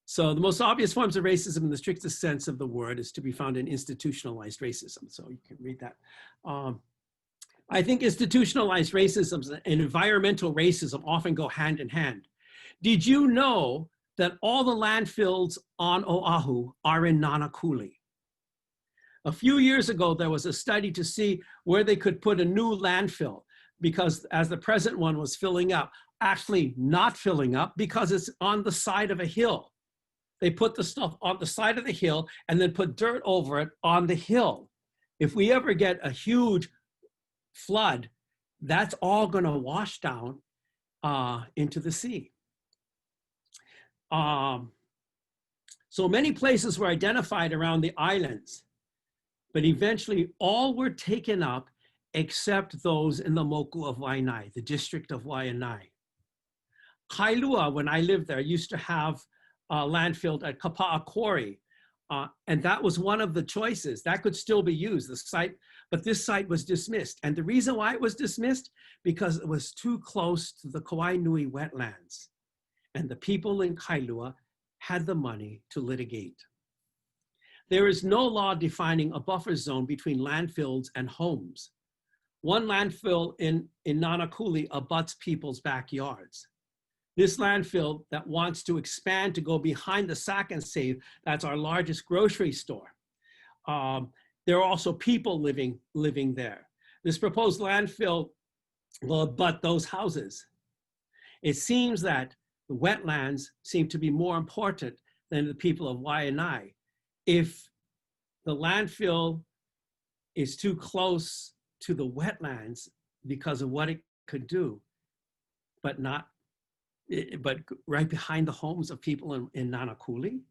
So the most obvious forms of racism in the strictest sense of the word is to be found in institutionalized racism. So you can read that. I think institutionalized racism and environmental racism often go hand in hand. Did you know that all the landfills on Oahu are in Nanakuli? A few years ago, there was a study to see where they could put a new landfill, because as the present one was filling up, actually not filling up because it's on the side of a hill. They put the stuff on the side of the hill and then put dirt over it on the hill. If we ever get a huge flood, that's all going to wash down into the sea. So many places were identified around the islands, but eventually all were taken up except those in the Moku of Waianae, the district of Waianae. Kailua, when I lived there, used to have a landfill at Kapa'a Quarry, and that was one of the choices. That could still be used, the site, but this site was dismissed. And the reason why it was dismissed, because it was too close to the Kauai Nui wetlands. And the people in Kailua had the money to litigate. There is no law defining a buffer zone between landfills and homes. One landfill in Nanakuli abuts people's backyards. This landfill that wants to expand to go behind the Sack and Save, that's our largest grocery store. There are also people living there. This proposed landfill will abut those houses. It seems that the wetlands seem to be more important than the people of Waianae. If the landfill is too close to the wetlands because of what it could do, but right behind the homes of people in Nanakuli,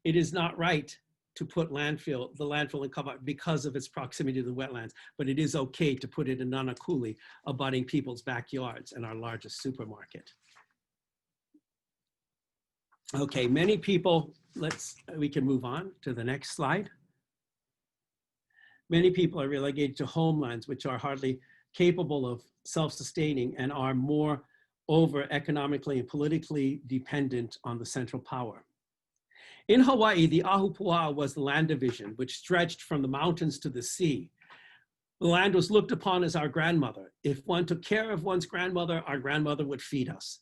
it is not right to put the landfill in Kapa'a because of its proximity to the wetlands, but it is okay to put it in Nanakuli, abutting people's backyards and our largest supermarket. Okay, many people, we can move on to the next slide. Many people are relegated to homelands which are hardly capable of self-sustaining and are more over economically and politically dependent on the central power. In Hawaii, the Ahupua'a was the land division, which stretched from the mountains to the sea. The land was looked upon as our grandmother. If one took care of one's grandmother, our grandmother would feed us.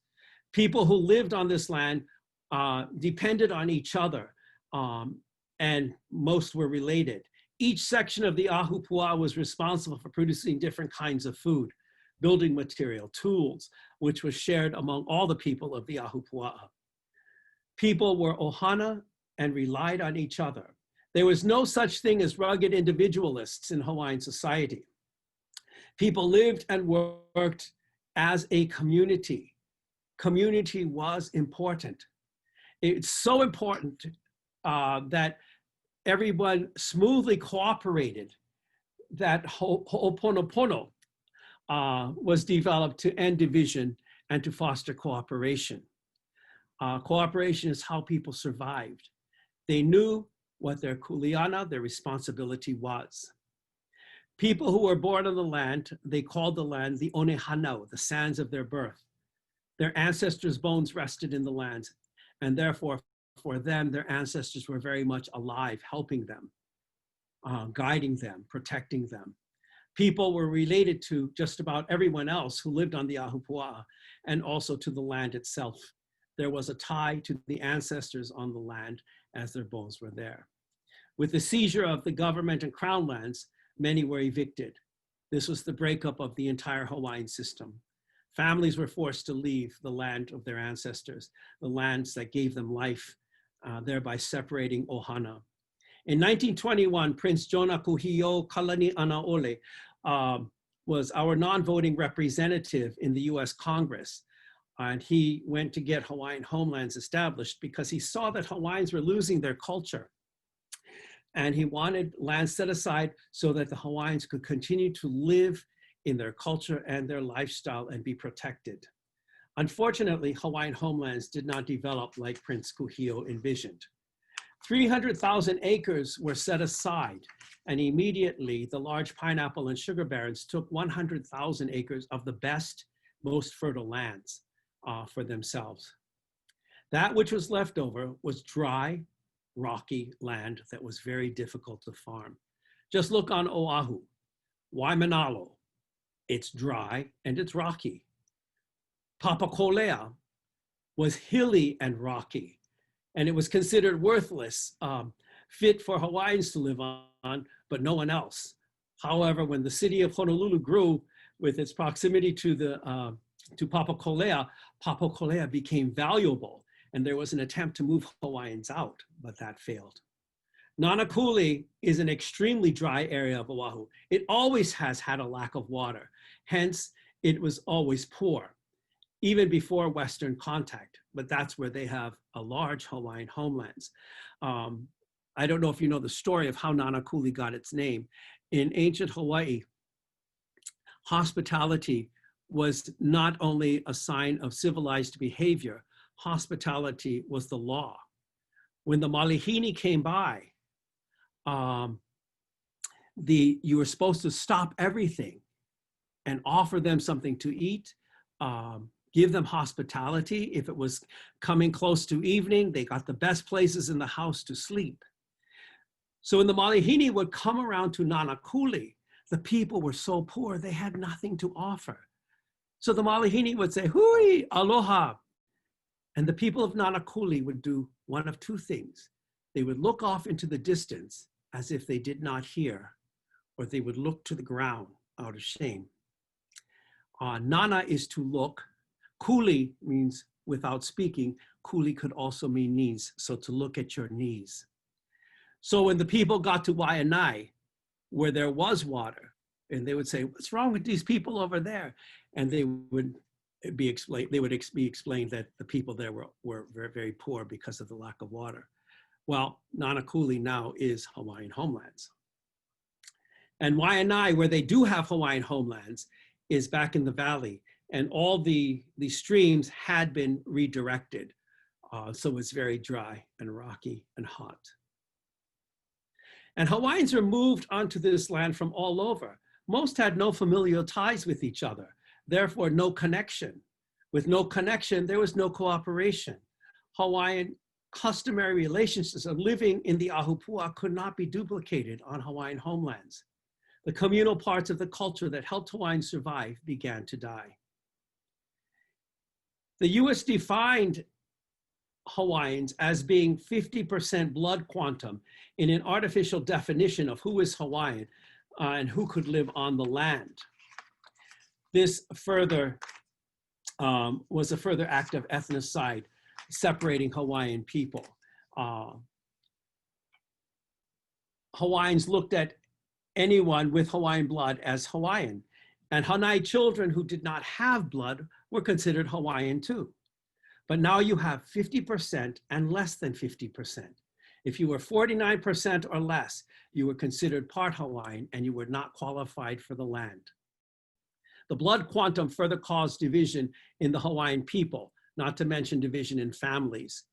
People who lived on this land depended on each other, and most were related. Each section of the Ahupua'a was responsible for producing different kinds of food, building material, tools, which was shared among all the people of the Ahupua'a. People were ohana and relied on each other. There was no such thing as rugged individualists in Hawaiian society. People lived and worked as a community. Community was important. It's so important that everyone smoothly cooperated, that ho'oponopono was developed to end division and to foster cooperation. Cooperation is how people survived. They knew what their kuleana, their responsibility was. People who were born on the land, they called the land the onehanau, the sands of their birth. Their ancestors' bones rested in the lands, and therefore for them, their ancestors were very much alive, helping them, guiding them, protecting them. People were related to just about everyone else who lived on the Ahupua'a, and also to the land itself. There was a tie to the ancestors on the land as their bones were there. With the seizure of the government and crown lands, many were evicted. This was the breakup of the entire Hawaiian system. Families were forced to leave the land of their ancestors, the lands that gave them life, thereby separating ohana. In 1921, Prince Jonakuhio Kalani Anaole was our non-voting representative in the US Congress. And he went to get Hawaiian homelands established because he saw that Hawaiians were losing their culture. And he wanted land set aside so that the Hawaiians could continue to live in their culture and their lifestyle and be protected. Unfortunately, Hawaiian homelands did not develop like Prince Kuhio envisioned. 300,000 acres were set aside, and immediately the large pineapple and sugar barons took 100,000 acres of the best, most fertile lands for themselves. That which was left over was dry, rocky land that was very difficult to farm. Just look on Oahu, Waimanalo. It's dry and it's rocky. Papakolea was hilly and rocky, and it was considered worthless, fit for Hawaiians to live on, but no one else. However, when the city of Honolulu grew with its proximity to Papakolea, Papakolea became valuable, and there was an attempt to move Hawaiians out, but that failed. Nanakuli is an extremely dry area of Oahu. It always has had a lack of water. Hence, it was always poor, even before Western contact, but that's where they have a large Hawaiian homelands. I don't know if you know the story of how Nanakuli got its name. In ancient Hawaii, hospitality was not only a sign of civilized behavior, hospitality was the law. When the Malihini came by, you were supposed to stop everything and offer them something to eat, give them hospitality. If it was coming close to evening, they got the best places in the house to sleep. So when the Malihini would come around to Nanakuli, the people were so poor, they had nothing to offer. So the Malihini would say, hui, aloha. And the people of Nanakuli would do one of two things. They would look off into the distance as if they did not hear, or they would look to the ground out of shame. Nana is to look. Kuli means without speaking. Kuli could also mean knees, so to look at your knees. So when the people got to Waianae, where there was water, and they would say, what's wrong with these people over there? And they would be explained that the people there were very, very poor because of the lack of water. Well, Nanakuli now is Hawaiian homelands. And Waianae, where they do have Hawaiian homelands, is back in the valley, and all the streams had been redirected. So it's very dry and rocky and hot. And Hawaiians were moved onto this land from all over. Most had no familial ties with each other, therefore no connection. With no connection, there was no cooperation. Hawaiian customary relationships of living in the Ahupua could not be duplicated on Hawaiian homelands. The communal parts of the culture that helped Hawaiians survive began to die. The US defined Hawaiians as being 50% blood quantum in an artificial definition of who is Hawaiian and who could live on the land. This further was a further act of ethnocide, separating Hawaiian people. Hawaiians looked at anyone with Hawaiian blood as Hawaiian, and Hanai children who did not have blood were considered Hawaiian too. But now you have 50% and less than 50%. If you were 49% or less, you were considered part Hawaiian and you were not qualified for the land. The blood quantum further caused division in the Hawaiian people, not to mention division in families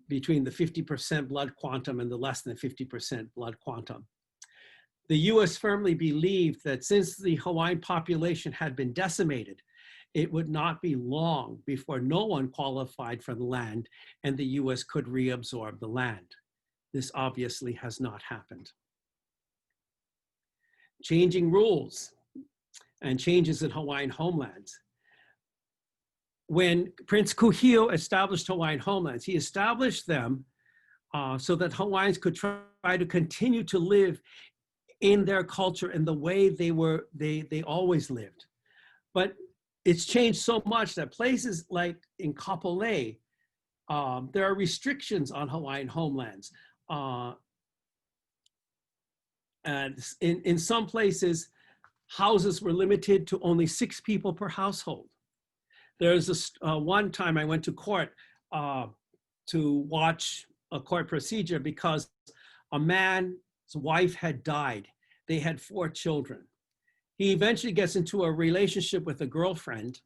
between the 50% blood quantum and the less than 50% blood quantum. The US firmly believed that since the Hawaiian population had been decimated, it would not be long before no one qualified for the land and the US could reabsorb the land. This obviously has not happened. Changing rules and changes in Hawaiian homelands. When Prince Kuhio established Hawaiian homelands, he established them so that Hawaiians could try to continue to live in their culture in the way they always lived. But it's changed so much that places like in Kapolei, there are restrictions on Hawaiian homelands. And in some places, houses were limited to only 6 people per household. There's this one time I went to court to watch a court procedure because a man's wife had died. They had 4 children. He eventually gets into a relationship with a girlfriend,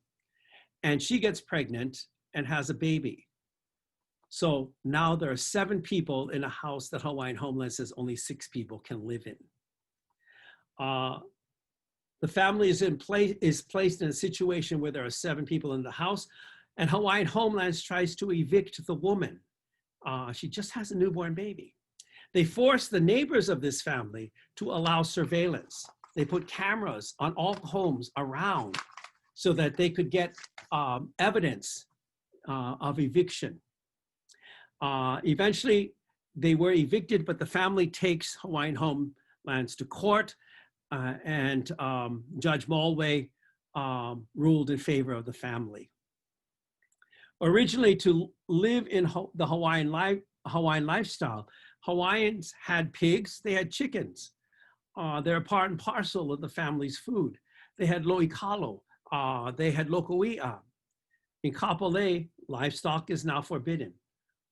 and she gets pregnant and has a baby. So now there are 7 people in a house that Hawaiian Homeland says only 6 people can live in. The family is placed in a situation where there are 7 people in the house, and Hawaiian Homelands tries to evict the woman. She just has a newborn baby. They force the neighbors of this family to allow surveillance. They put cameras on all homes around so that they could get evidence of eviction. Eventually, they were evicted, but the family takes Hawaiian Homelands to court, and Judge Mulway ruled in favor of the family. Originally, to live in the Hawaiian lifestyle, Hawaiians had pigs, they had chickens. They're part and parcel of the family's food. They had lo'ikalo, they had lokoi'a. In Kapolei, livestock is now forbidden.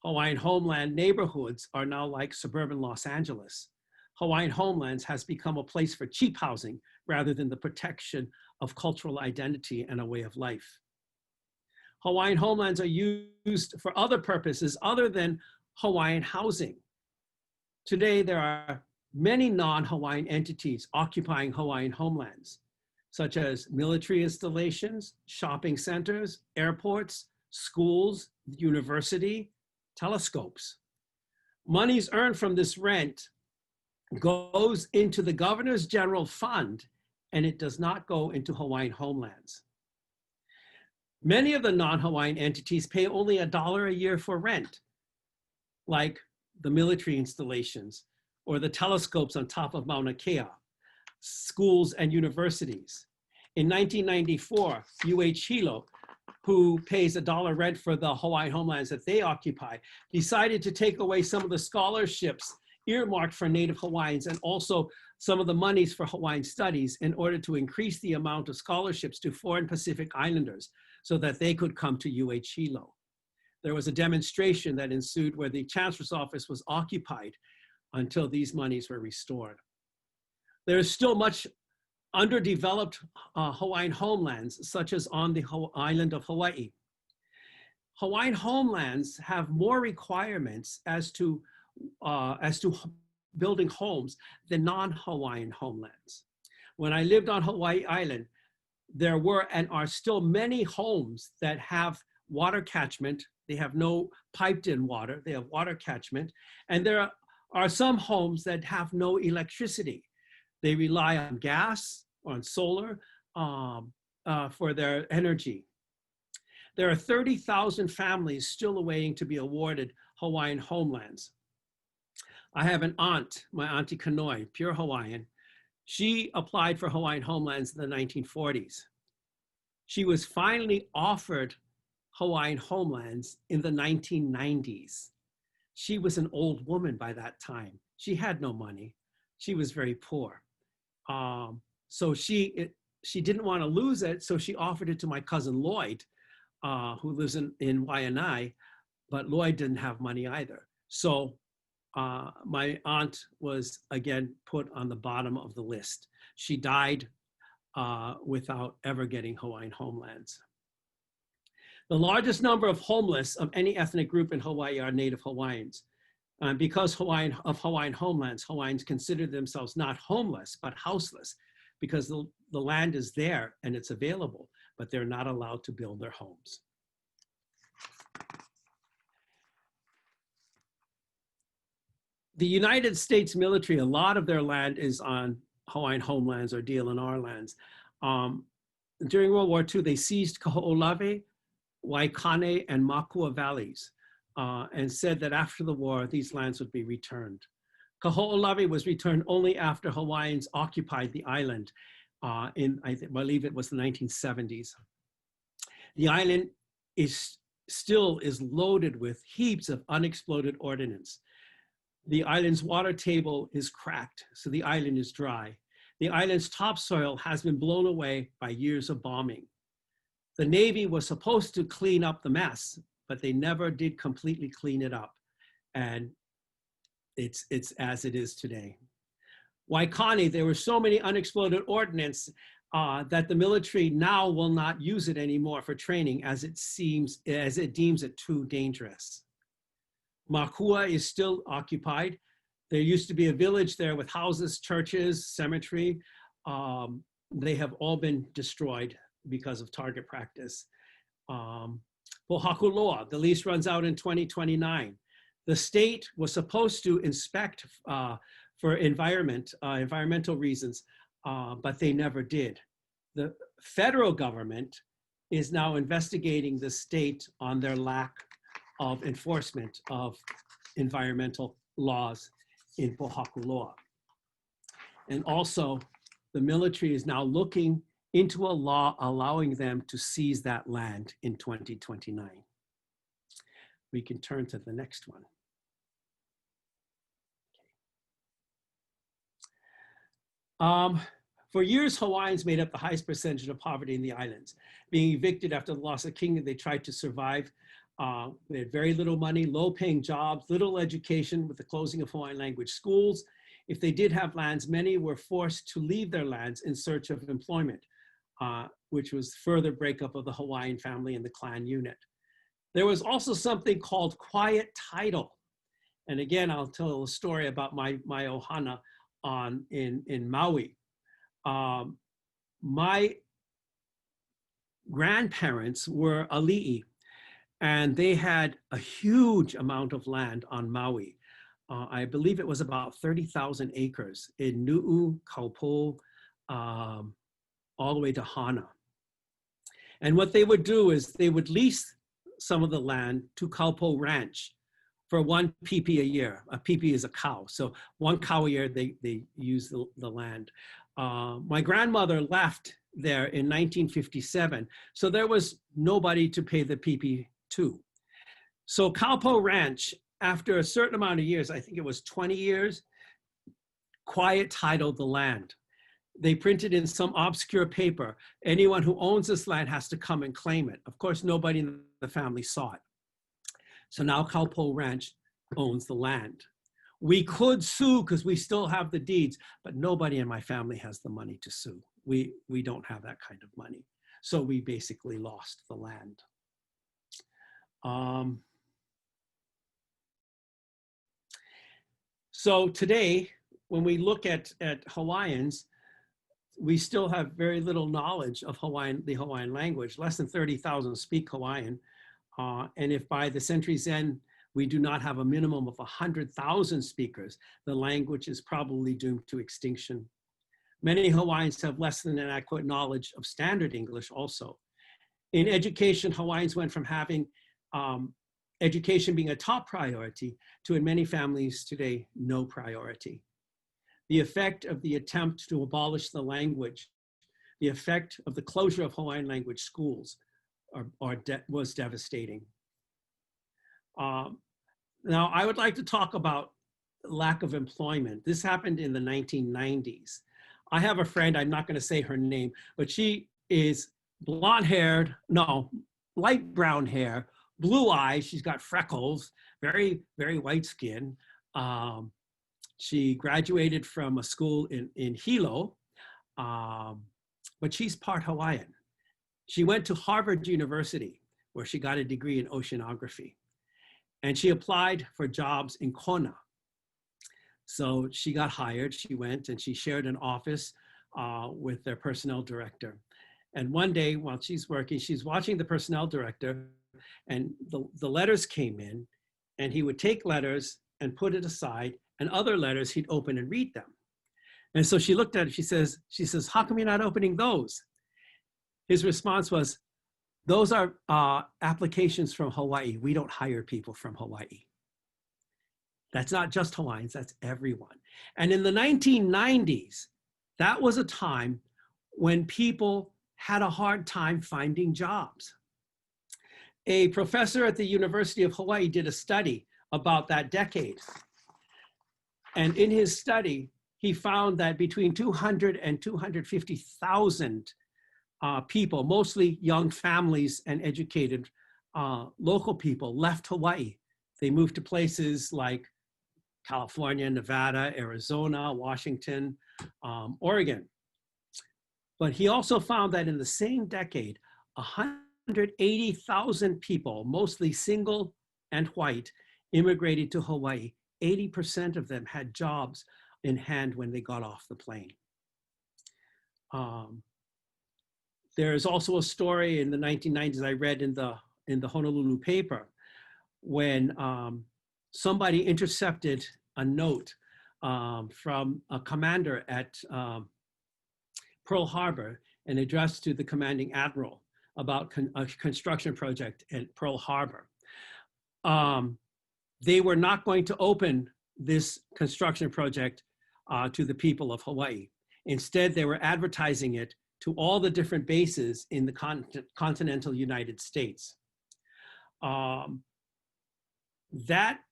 Hawaiian Homeland neighborhoods are now like suburban Los Angeles. Hawaiian Homelands has become a place for cheap housing rather than the protection of cultural identity and a way of life. Hawaiian Homelands are used for other purposes other than Hawaiian housing. Today, there are many non-Hawaiian entities occupying Hawaiian Homelands, such as military installations, shopping centers, airports, schools, university, telescopes. Monies earned from this rent goes into the governor's general fund, and it does not go into Hawaiian Homelands. Many of the non-Hawaiian entities pay only $1 a year for rent, like the military installations or the telescopes on top of Mauna Kea, schools and universities. In 1994, UH Hilo, who pays $1 rent for the Hawaiian Homelands that they occupy, decided to take away some of the scholarships earmarked for Native Hawaiians and also some of the monies for Hawaiian studies in order to increase the amount of scholarships to foreign Pacific Islanders so that they could come to UH Hilo. There was a demonstration that ensued where the Chancellor's office was occupied until these monies were restored. There is still much underdeveloped Hawaiian homelands, such as on the island of Hawaii. Hawaiian homelands have more requirements as to building homes than non-Hawaiian homelands. When I lived on Hawaii Island, there were and are still many homes that have water catchment. They have no piped in water, they have water catchment. And there are some homes that have no electricity. They rely on gas or on solar for their energy. There are 30,000 families still awaiting to be awarded Hawaiian homelands. I have an aunt, my Auntie Kanoi, pure Hawaiian. She applied for Hawaiian homelands in the 1940s. She was finally offered Hawaiian homelands in the 1990s. She was an old woman by that time. She had no money. She was very poor. So she didn't want to lose it, so she offered it to my cousin Lloyd, who lives in Waianae, but Lloyd didn't have money either. So my aunt was again put on the bottom of the list. She died without ever getting Hawaiian homelands. The largest number of homeless of any ethnic group in Hawaii are Native Hawaiians. Because of Hawaiian homelands, Hawaiians consider themselves not homeless, but houseless, because the land is there and it's available, but they're not allowed to build their homes. The United States military, a lot of their land is on Hawaiian homelands or DLNR lands. During World War II, they seized Kaho'olawe, Waikane, and Makua valleys, and said that after the war, these lands would be returned. Kaho'olawe was returned only after Hawaiians occupied the island I believe it was the 1970s. The island still is loaded with heaps of unexploded ordnance. The island's water table is cracked, so the island is dry. The island's topsoil has been blown away by years of bombing. The Navy was supposed to clean up the mess, but they never did completely clean it up. And it's as it is today. Waikani, there were so many unexploded ordnance that the military now will not use it anymore for training as it deems it too dangerous. Makua is still occupied. There used to be a village there with houses, churches, cemetery. They have all been destroyed because of target practice. Pohakuloa, the lease runs out in 2029. The state was supposed to inspect for environmental reasons, but they never did. The federal government is now investigating the state on their lack of enforcement of environmental laws in Pohakuloa. And also, the military is now looking into a law allowing them to seize that land in 2029. We can turn to the next one. For years, Hawaiians made up the highest percentage of poverty in the islands. Being evicted after the loss of kingdom, they tried to survive. They had very little money, low-paying jobs, little education with the closing of Hawaiian language schools. If they did have lands, many were forced to leave their lands in search of employment, which was further breakup of the Hawaiian family and the clan unit. There was also something called quiet title. And again, I'll tell a story about my ohana in Maui. My grandparents were ali'i, and they had a huge amount of land on Maui. I believe it was about 30,000 acres in Nu'u, Kaupo, all the way to Hana. And what they would do is they would lease some of the land to Kaupo Ranch for 1 pipi a year. A pipi is a cow. So 1 cow a year, they use the land. My grandmother left there in 1957. So there was nobody to pay the pipi to. So Kaupo Ranch, after a certain amount of years, I think it was 20 years, quiet titled the land. They printed in some obscure paper, anyone who owns this land has to come and claim it. Of course, nobody in the family saw it. So now Kaupo Ranch owns the land. We could sue because we still have the deeds, but nobody in my family has the money to sue. We don't have that kind of money. So we basically lost the land. So today, when we look at Hawaiians, we still have very little knowledge of the Hawaiian language. Less than 30,000 speak Hawaiian. And if by the century's end, we do not have a minimum of 100,000 speakers, the language is probably doomed to extinction. Many Hawaiians have less than an adequate knowledge of standard English also. In education, Hawaiians went from having education being a top priority to, in many families today, no priority. The effect of the attempt to abolish the language, the effect of the closure of Hawaiian language schools was devastating. Now, I would like to talk about lack of employment. This happened in the 1990s. I have a friend, I'm not going to say her name, but she is blonde-haired, no, light brown hair, blue eyes, she's got freckles, very, very white skin. She graduated from a school in Hilo, but she's part Hawaiian. She went to Harvard University, where she got a degree in oceanography. And she applied for jobs in Kona. So she got hired, she went and she shared an office with their personnel director. And one day while she's working, she's watching the personnel director and the letters came in and he would take letters and put it aside and other letters he'd open and read them. And so she looked at it, she says, how come you're not opening those? His response was, those are applications from Hawaii. We don't hire people from Hawaii. That's not just Hawaiians, that's everyone. And in the 1990s, that was a time when people had a hard time finding jobs. A professor at the University of Hawaii did a study about that decade. And in his study, he found that between 200 and 250,000 people, mostly young families and educated local people, left Hawaii. They moved to places like California, Nevada, Arizona, Washington, Oregon. But he also found that in the same decade, 180,000 people, mostly single and white, immigrated to Hawaii. 80% of them had jobs in hand when they got off the plane. There's also a story in the 1990s I read in the Honolulu paper when somebody intercepted a note from a commander at Pearl Harbor and addressed to the commanding admiral about a construction project at Pearl Harbor. They were not going to open this construction project to the people of Hawaii. Instead, they were advertising it to all the different bases in the continental United States. That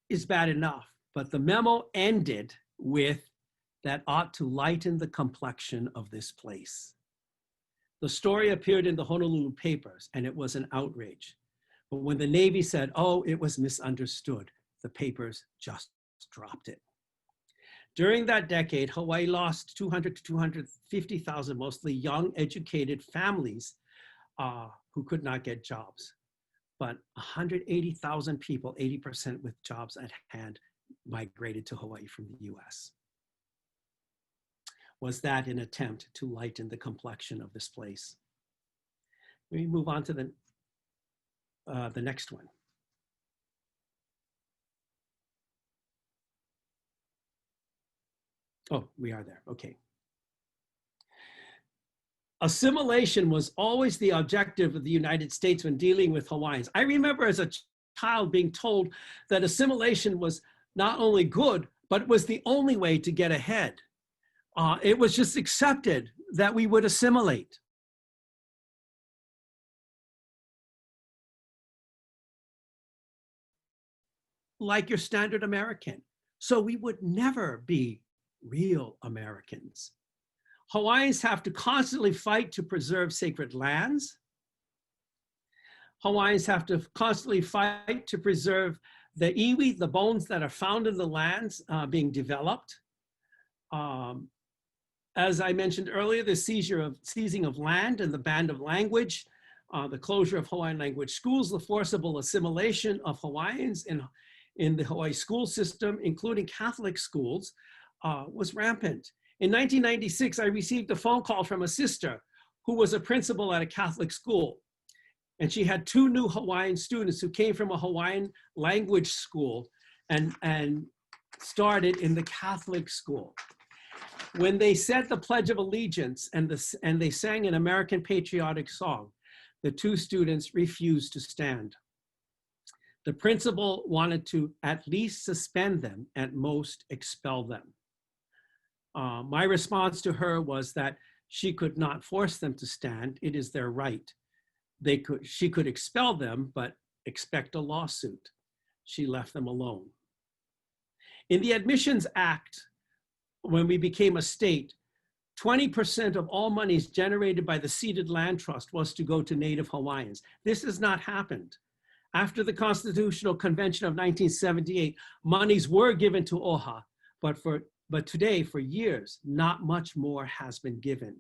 is bad enough, but the memo ended with that ought to lighten the complexion of this place. The story appeared in the Honolulu papers and it was an outrage. But when the Navy said, oh, it was misunderstood, the papers just dropped it. During that decade, Hawaii lost 200 to 250,000 mostly young, educated families who could not get jobs. But 180,000 people, 80% with jobs at hand, migrated to Hawaii from the US. Was that an attempt to lighten the complexion of this place? We move on to the next one. Oh, we are there, okay. Assimilation was always the objective of the United States when dealing with Hawaiians. I remember as a child being told that assimilation was not only good, but was the only way to get ahead. It was just accepted that we would assimilate. Like your standard American. So we would never be real Americans. Hawaiians have to constantly fight to preserve sacred lands. Hawaiians have to constantly fight to preserve the iwi, the bones that are found in the lands being developed. As I mentioned earlier, the seizing of land and the ban of language, the closure of Hawaiian language schools, the forcible assimilation of Hawaiians in the Hawaii school system, including Catholic schools, was rampant. In 1996, I received a phone call from a sister who was a principal at a Catholic school. And she had 2 new Hawaiian students who came from a Hawaiian language school and started in the Catholic school. When they said the Pledge of Allegiance and they sang an American patriotic song, the 2 students refused to stand. The principal wanted to at least suspend them, at most expel them. My response to her was that she could not force them to stand. It is their right. She could expel them, but expect a lawsuit. She left them alone. In the Admissions Act, when we became a state, 20% of all monies generated by the Ceded Land Trust was to go to Native Hawaiians. This has not happened. After the Constitutional Convention of 1978, monies were given to OHA, but today, for years, not much more has been given.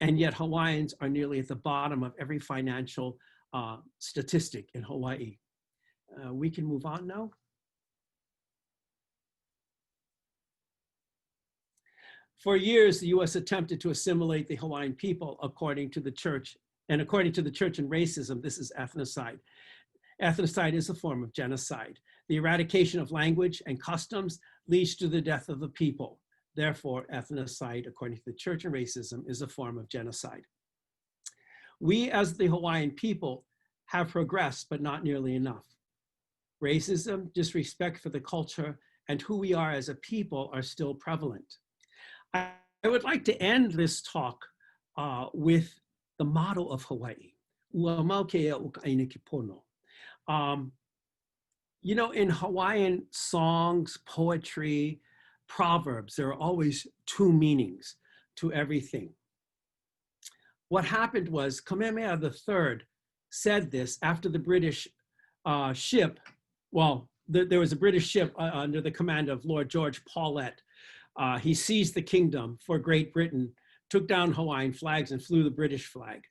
And yet Hawaiians are nearly at the bottom of every financial statistic in Hawaii. We can move on now. For years, the US attempted to assimilate the Hawaiian people according to the church. And according to the church and racism, this is ethnocide. Ethnocide is a form of genocide. The eradication of language and customs leads to the death of the people. Therefore, ethnocide, according to the church and racism, is a form of genocide. We, as the Hawaiian people, have progressed, but not nearly enough. Racism, disrespect for the culture, and who we are as a people are still prevalent. I would like to end this talk with the motto of Hawaii, Ua mau ke ea o ka aina ki pono. Um, you know, in Hawaiian songs, poetry, proverbs, there are always two meanings to everything. What happened was Kamehameha III said this after the British ship, well, there was a British ship under the command of Lord George Paulet. He seized the kingdom for Great Britain, took down Hawaiian flags and flew the British flag.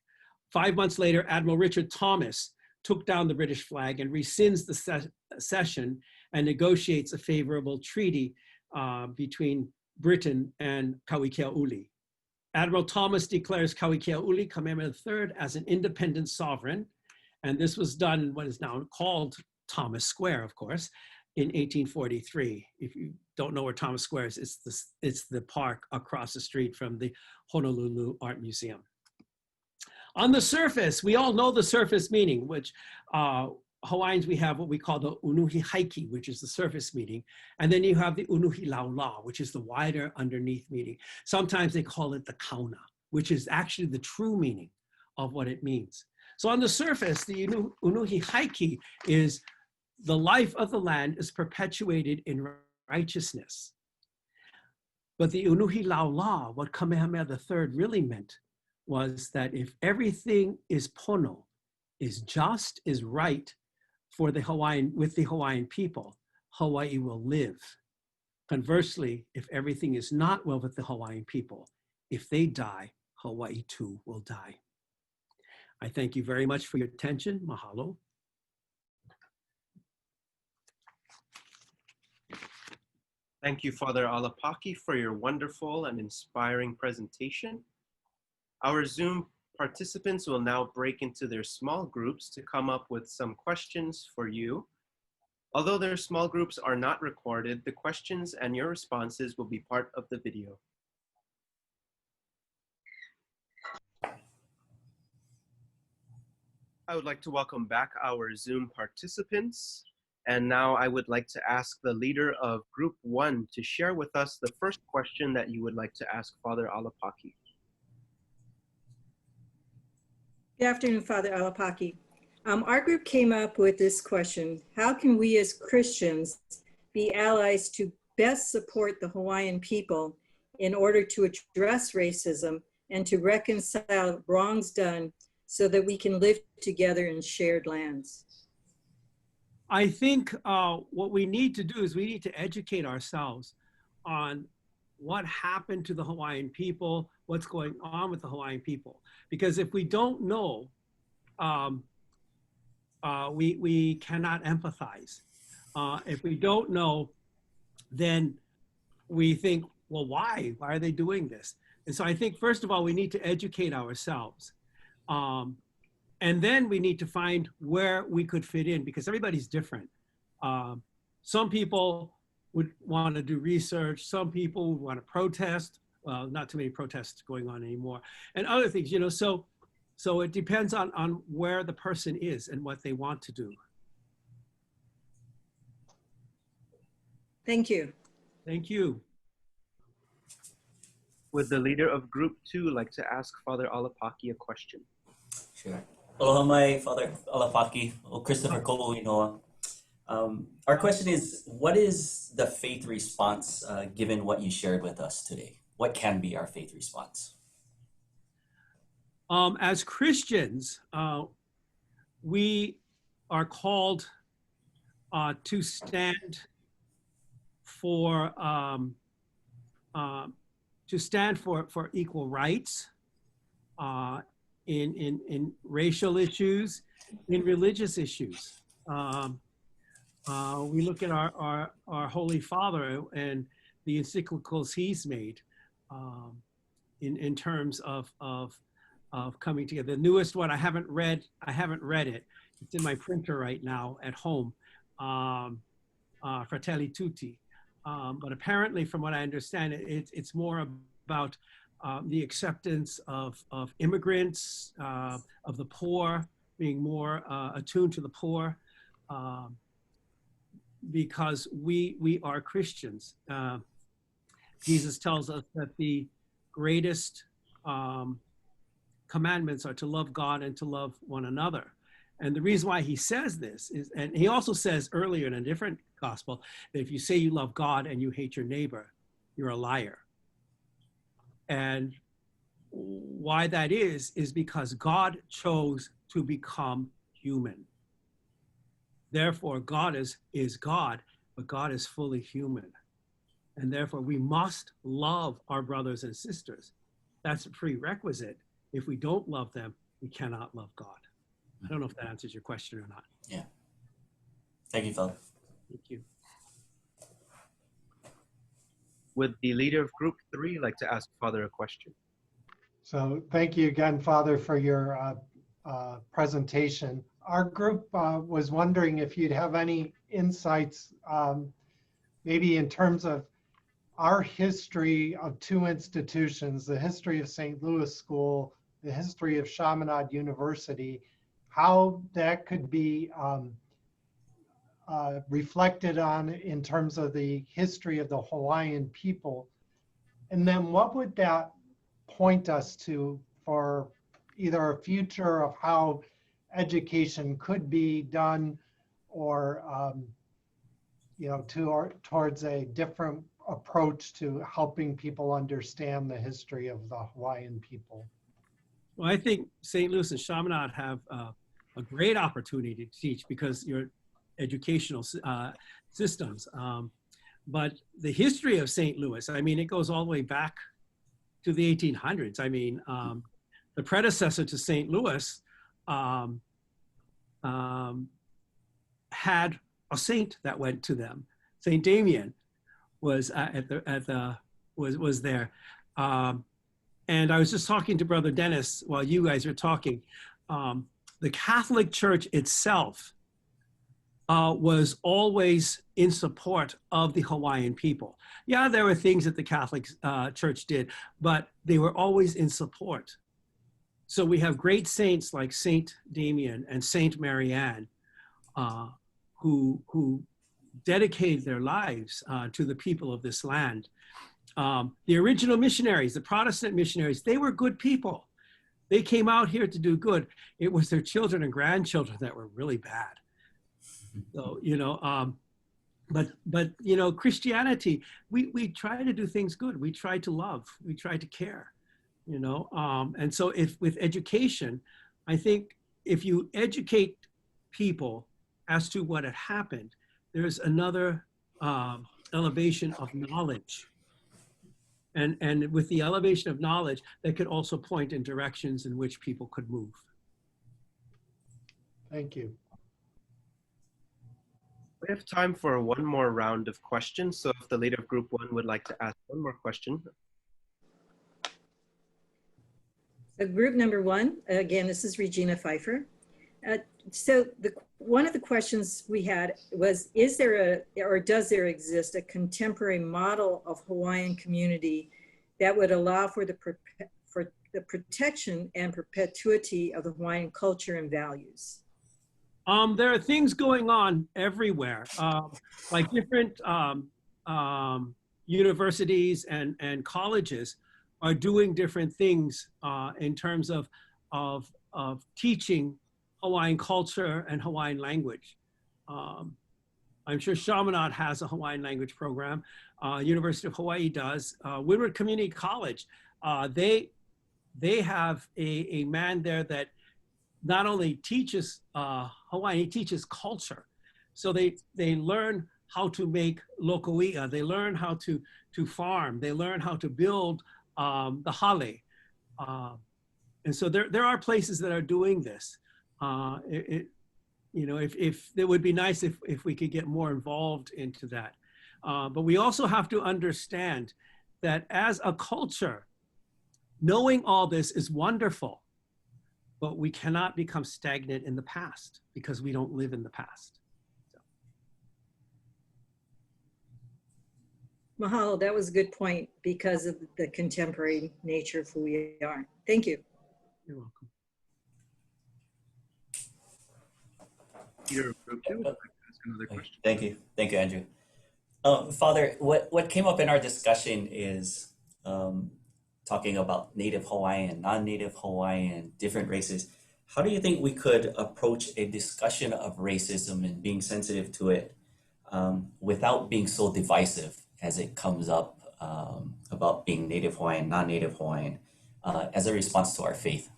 5 months later, Admiral Richard Thomas took down the British flag and rescinds the cession and negotiates a favorable treaty between Britain and Kauikeaʻuli. Admiral Thomas declares Kauikeaʻuli, Kamehameha III, as an independent sovereign. And this was done in what is now called Thomas Square, of course, in 1843. If you don't know where Thomas Square is, it's the park across the street from the Honolulu Art Museum. On the surface, we all know the surface meaning, which Hawaiians, we have what we call the unuhi haiki, which is the surface meaning. And then you have the unuhi laula, which is the wider underneath meaning. Sometimes they call it the kauna, which is actually the true meaning of what it means. So on the surface, the unuhi haiki is the life of the land is perpetuated in righteousness. But the unuhi laula, what Kamehameha III really meant, was that if everything is pono, is just, is right for the with the Hawaiian people, Hawaii will live. Conversely, if everything is not well with the Hawaiian people, if they die, Hawaii too will die. I thank you very much for your attention. Mahalo. Thank you, Father Alapaki, for your wonderful and inspiring presentation. Our Zoom participants will now break into their small groups to come up with some questions for you. Although their small groups are not recorded, the questions and your responses will be part of the video. I would like to welcome back our Zoom participants. And now I would like to ask the leader of Group 1 to share with us the first question that you would like to ask Father Alapaki. Good afternoon, Father Alapaki. Our group came up with this question: how can we as Christians be allies to best support the Hawaiian people in order to address racism and to reconcile wrongs done so that we can live together in shared lands? I think what we need to do is we need to educate ourselves on what happened to the Hawaiian people, what's going on with the Hawaiian people. Because if we don't know, we cannot empathize. If we don't know, then we think, well, why? Why are they doing this? And so I think, first of all, we need to educate ourselves. And then we need to find where we could fit in, because everybody's different. Some people would want to do research. Some people would want to protest. Well, not too many protests going on anymore. And other things, you know, so it depends on where the person is and what they want to do. Thank you. Thank you. Would the leader of Group 2 like to ask Father Alapaki a question? Sure. Aloha mai, Father Alapaki, o Christopher Ko'uinoa. Our question is, what is the faith response given what you shared with us today? What can be our faith response? As Christians, we are called to stand for equal rights in racial issues, in religious issues. We look at our Holy Father and the encyclicals he's made in terms of coming together. The newest one I haven't read it. It's in my printer right now at home, Fratelli Tutti. But apparently, from what I understand, it's more about the acceptance of immigrants, of the poor, being more attuned to the poor, because we are Christians. Jesus tells us that the greatest commandments are to love God and to love one another. And the reason why he says this is, and he also says earlier in a different gospel, that if you say you love God and you hate your neighbor, you're a liar. And why that is because God chose to become human. Therefore, God is God, but God is fully human. And therefore, we must love our brothers and sisters. That's a prerequisite. If we don't love them, we cannot love God. I don't know if that answers your question or not. Yeah. Thank you, Father. Thank you. Would the leader of group 3 like to ask Father a question? So thank you again, Father, for your presentation. Our group was wondering if you'd have any insights, maybe in terms of our history of two institutions, the history of St. Louis School, the history of Chaminade University, how that could be reflected on in terms of the history of the Hawaiian people. And then what would that point us to for either a future of how education could be done, or towards a different approach to helping people understand the history of the Hawaiian people? Well, I think St. Louis and Chaminade have a great opportunity to teach because your educational systems. But the history of St. Louis, I mean, it goes all the way back to the 1800s. I mean, the predecessor to St. Louis had a saint that went to them. St. Damien was was there. And I was just talking to Brother Dennis while you guys were talking. The Catholic Church itself was always in support of the Hawaiian people. Yeah, there were things that the Catholic Church did, but they were always in support. So we have great saints like Saint Damien and Saint Marianne who dedicated their lives to the people of this land. The original missionaries, the Protestant missionaries, they were good people. They came out here to do good. It was their children and grandchildren that were really bad. So, but Christianity, we try to do things good. We try to love. We try to care, and so if with education, I think if you educate people as to what had happened, there's another elevation of knowledge. And with the elevation of knowledge, that could also point in directions in which people could move. Thank you. We have time for one more round of questions. So if the leader of group 1 would like to ask one more question. So group number 1, again, this is Regina Pfeiffer. So one of the questions we had was, is there or does there exist a contemporary model of Hawaiian community that would allow for the protection and perpetuity of the Hawaiian culture and values? There are things going on everywhere, like different universities and colleges are doing different things in terms of teaching Hawaiian culture and Hawaiian language. I'm sure Chaminade has a Hawaiian language program. University of Hawaii does. Windward Community College, they have a man there that not only teaches Hawaiian, he teaches culture. So they learn how to make lokoia, they learn how to farm, they learn how to build the hale. And so there are places that are doing this. If it would be nice if we could get more involved into that. But we also have to understand that as a culture, knowing all this is wonderful, but we cannot become stagnant in the past because we don't live in the past. So. Mahalo, that was a good point because of the contemporary nature of who we are. Thank you. You're welcome. Leader of group 2 would like to ask another question. Thank you, Andrew. Father, what came up in our discussion is talking about Native Hawaiian, non-Native Hawaiian, different races. how do you think we could approach a discussion of racism and being sensitive to it without being so divisive as it comes up about being Native Hawaiian, non-Native Hawaiian, as a response to our faith?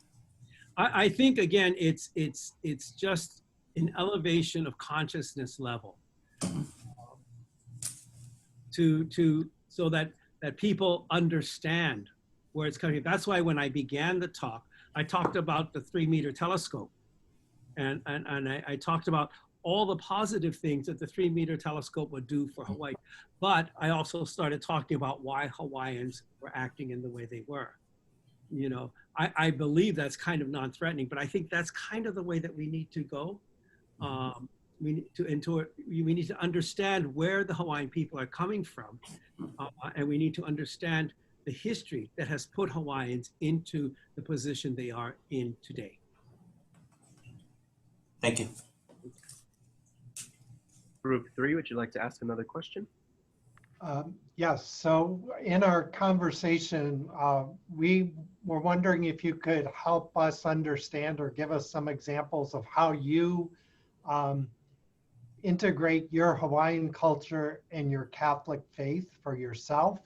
I think again, it's just an elevation of consciousness level so that people understand where it's coming. That's why when I began the talk, I talked about the 3-meter telescope, and I talked about all the positive things that the 3-meter telescope would do for Hawaii. But I also started talking about why Hawaiians were acting in the way they were. You know, I believe that's kind of non-threatening, but I think that's kind of the way that we need to go. We need to understand where the Hawaiian people are coming from, and we need to understand the history that has put Hawaiians into the position they are in today. Thank you. Group 3, would you like to ask another question? Yes, so in our conversation, we were wondering if you could help us understand or give us some examples of how you integrate your Hawaiian culture and your Catholic faith for yourself,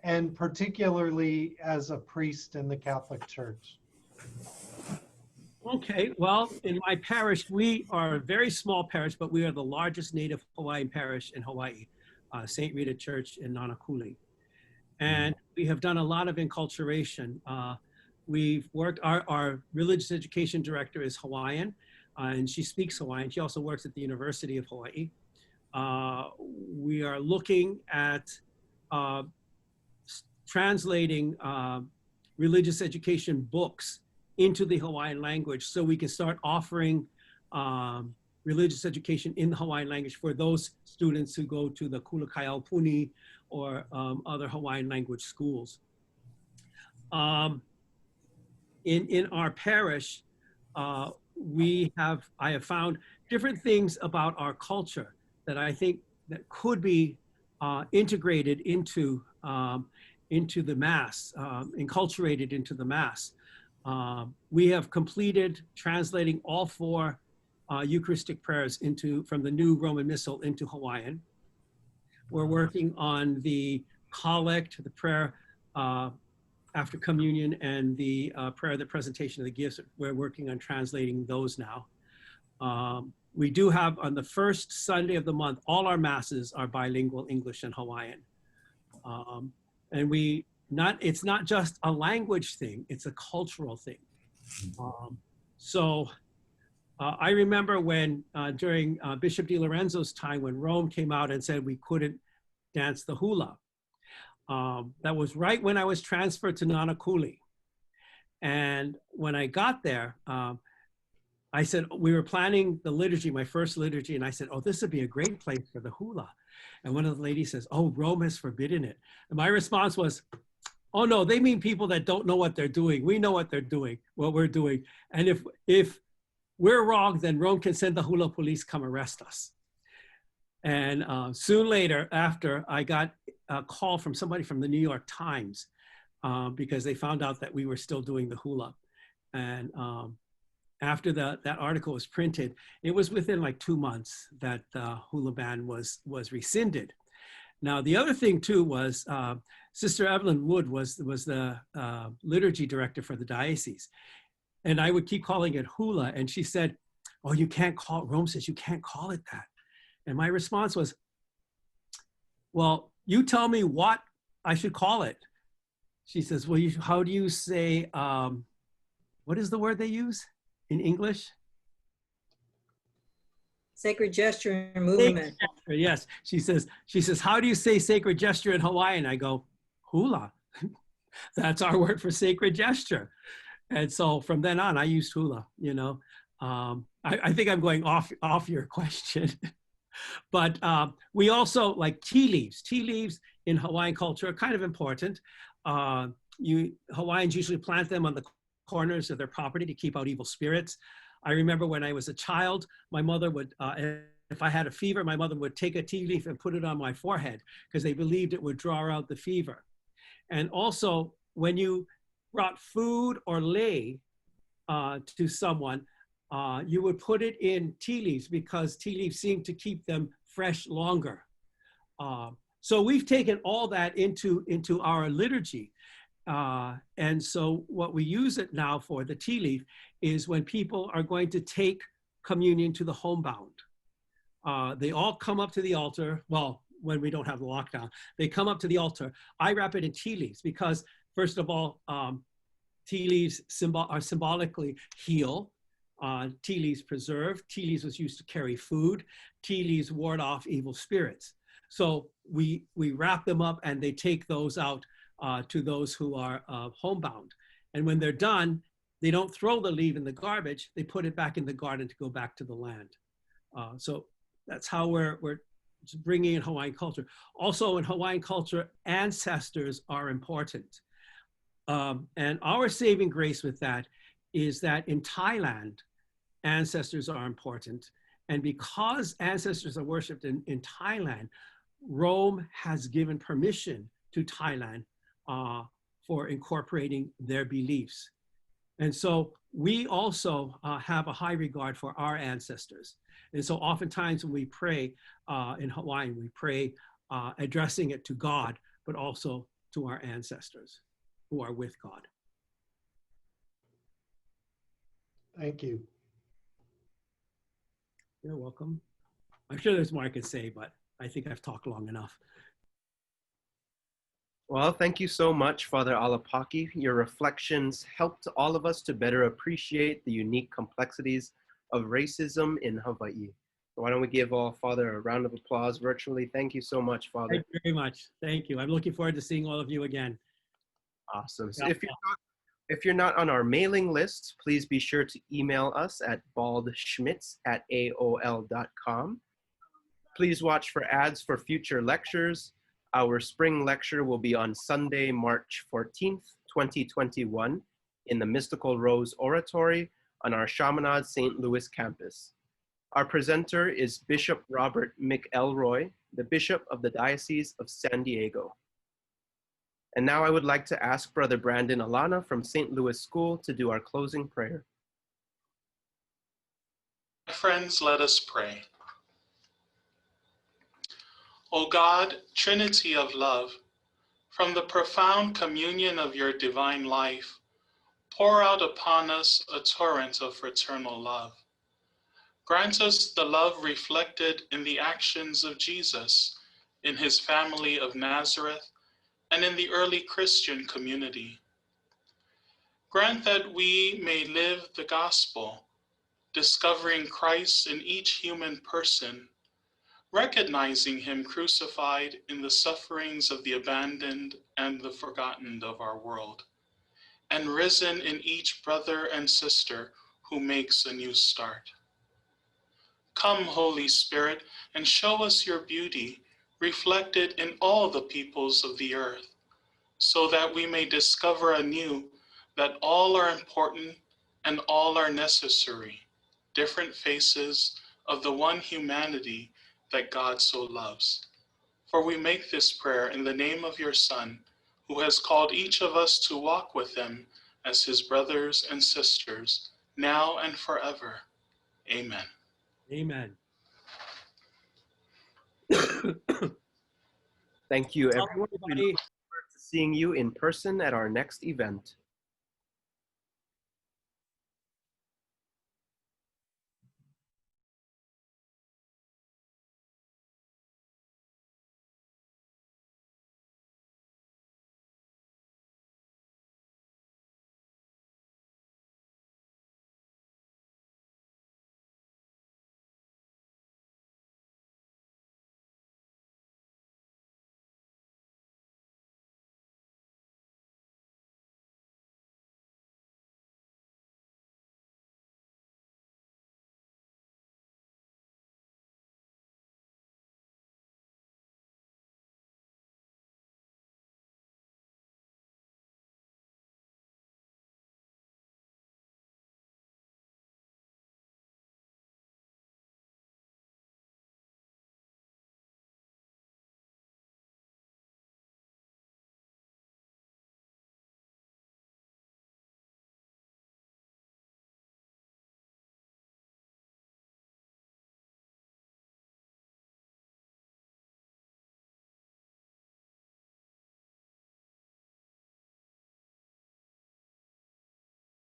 and particularly as a priest in the Catholic Church. Okay, well, in my parish, we are a very small parish, but we are the largest Native Hawaiian parish in Hawaii, St. Rita Church in Nanakuli. And we have done a lot of enculturation. We've worked, our religious education director is Hawaiian, and she speaks Hawaiian. She also works at the University of Hawaii. We are looking at translating religious education books into the Hawaiian language so we can start offering religious education in the Hawaiian language for those students who go to the Kulakaiaupuni or other Hawaiian language schools. In our parish, I have found different things about our culture that I think that could be integrated into the Mass, enculturated into the Mass. We have completed translating all 4 Eucharistic prayers from the New Roman Missal into Hawaiian. We're working on the collect, the prayer after communion, and the prayer, the presentation of the gifts. We're working on translating those now. We do have, on the first Sunday of the month, all our Masses are bilingual, English and Hawaiian. And it's not just a language thing, it's a cultural thing. I remember when, during Bishop DiLorenzo's time, when Rome came out and said we couldn't dance the hula. That was right when I was transferred to Nanakuli. And when I got there, I said, we were planning the liturgy, my first liturgy, and I said, oh, this would be a great place for the hula. And one of the ladies says, oh, Rome has forbidden it. And my response was, oh no, they mean people that don't know what they're doing. We know what they're doing, what we're doing. And if we're wrong, then Rome can send the hula police come arrest us. And soon later, after, I got a call from somebody from the New York Times because they found out that we were still doing the hula. And after that article was printed, it was within like 2 months that the hula ban was rescinded. Now, the other thing too was Sister Evelyn Wood was the liturgy director for the diocese. And I would keep calling it hula. And she said, oh, you can't call it, Rome says you can't call it that. And my response was, well, you tell me what I should call it. She says, well, how do you say, what is the word they use in English? Sacred gesture and movement. Gesture, yes, she says, how do you say sacred gesture in Hawaiian? I go, hula. That's our word for sacred gesture. And so from then on, I used hula, you know. I think I'm going off your question. But we also like tea leaves. Tea leaves in Hawaiian culture are kind of important. Hawaiians usually plant them on the corners of their property to keep out evil spirits. I remember when I was a child, my mother would, if I had a fever, my mother would take a tea leaf and put it on my forehead because they believed it would draw out the fever. And also, when you brought food or lei to someone, you would put it in tea leaves because tea leaves seem to keep them fresh longer. So we've taken all that into our liturgy. And so what we use it now for, the tea leaf, is when people are going to take communion to the homebound. They all come up to the altar. Well, when we don't have the lockdown, they come up to the altar. I wrap it in tea leaves because, first of all, tea leaves are symbolically heal. Tea leaves preserve. Tea leaves was used to carry food. Tea leaves ward off evil spirits. So we wrap them up and they take those out to those who are homebound. And when they're done, they don't throw the leaf in the garbage. They put it back in the garden to go back to the land. So that's how we're bringing in Hawaiian culture. Also in Hawaiian culture, ancestors are important. And our saving grace with that is that in Thailand, ancestors are important. And because ancestors are worshipped in Thailand, Rome has given permission to Thailand for incorporating their beliefs. And so we also have a high regard for our ancestors. And so oftentimes when we pray in Hawaiian, we pray addressing it to God, but also to our ancestors who are with God. Thank you. You're welcome. I'm sure there's more I could say, but I think I've talked long enough. Well, thank you so much, Father Alapaki. Your reflections helped all of us to better appreciate the unique complexities of racism in Hawaii. So why don't we give Father a round of applause virtually. Thank you so much, Father. Thank you very much. Thank you. I'm looking forward to seeing all of you again. Awesome. So if you're not on our mailing list, please be sure to email us at baldschmitz@aol.com. Please watch for ads for future lectures. Our spring lecture will be on Sunday, March 14th, 2021 in the Mystical Rose Oratory on our Chaminade St. Louis campus. Our presenter is Bishop Robert McElroy, the Bishop of the Diocese of San Diego. And now I would like to ask Brother Brandon Alana from St. Louis School to do our closing prayer. Friends, let us pray. O God, Trinity of love, from the profound communion of your divine life, pour out upon us a torrent of fraternal love. Grant us the love reflected in the actions of Jesus, in his family of Nazareth, and in the early Christian community. Grant that we may live the gospel, discovering Christ in each human person, recognizing him crucified in the sufferings of the abandoned and the forgotten of our world, and risen in each brother and sister who makes a new start. Come, Holy Spirit, and show us your beauty reflected in all the peoples of the earth, so that we may discover anew that all are important and all are necessary, different faces of the one humanity that God so loves. For we make this prayer in the name of your Son, who has called each of us to walk with him as his brothers and sisters, now and forever. Amen. Amen. Thank you, everyone. We Everybody. look forward to seeing you in person at our next event.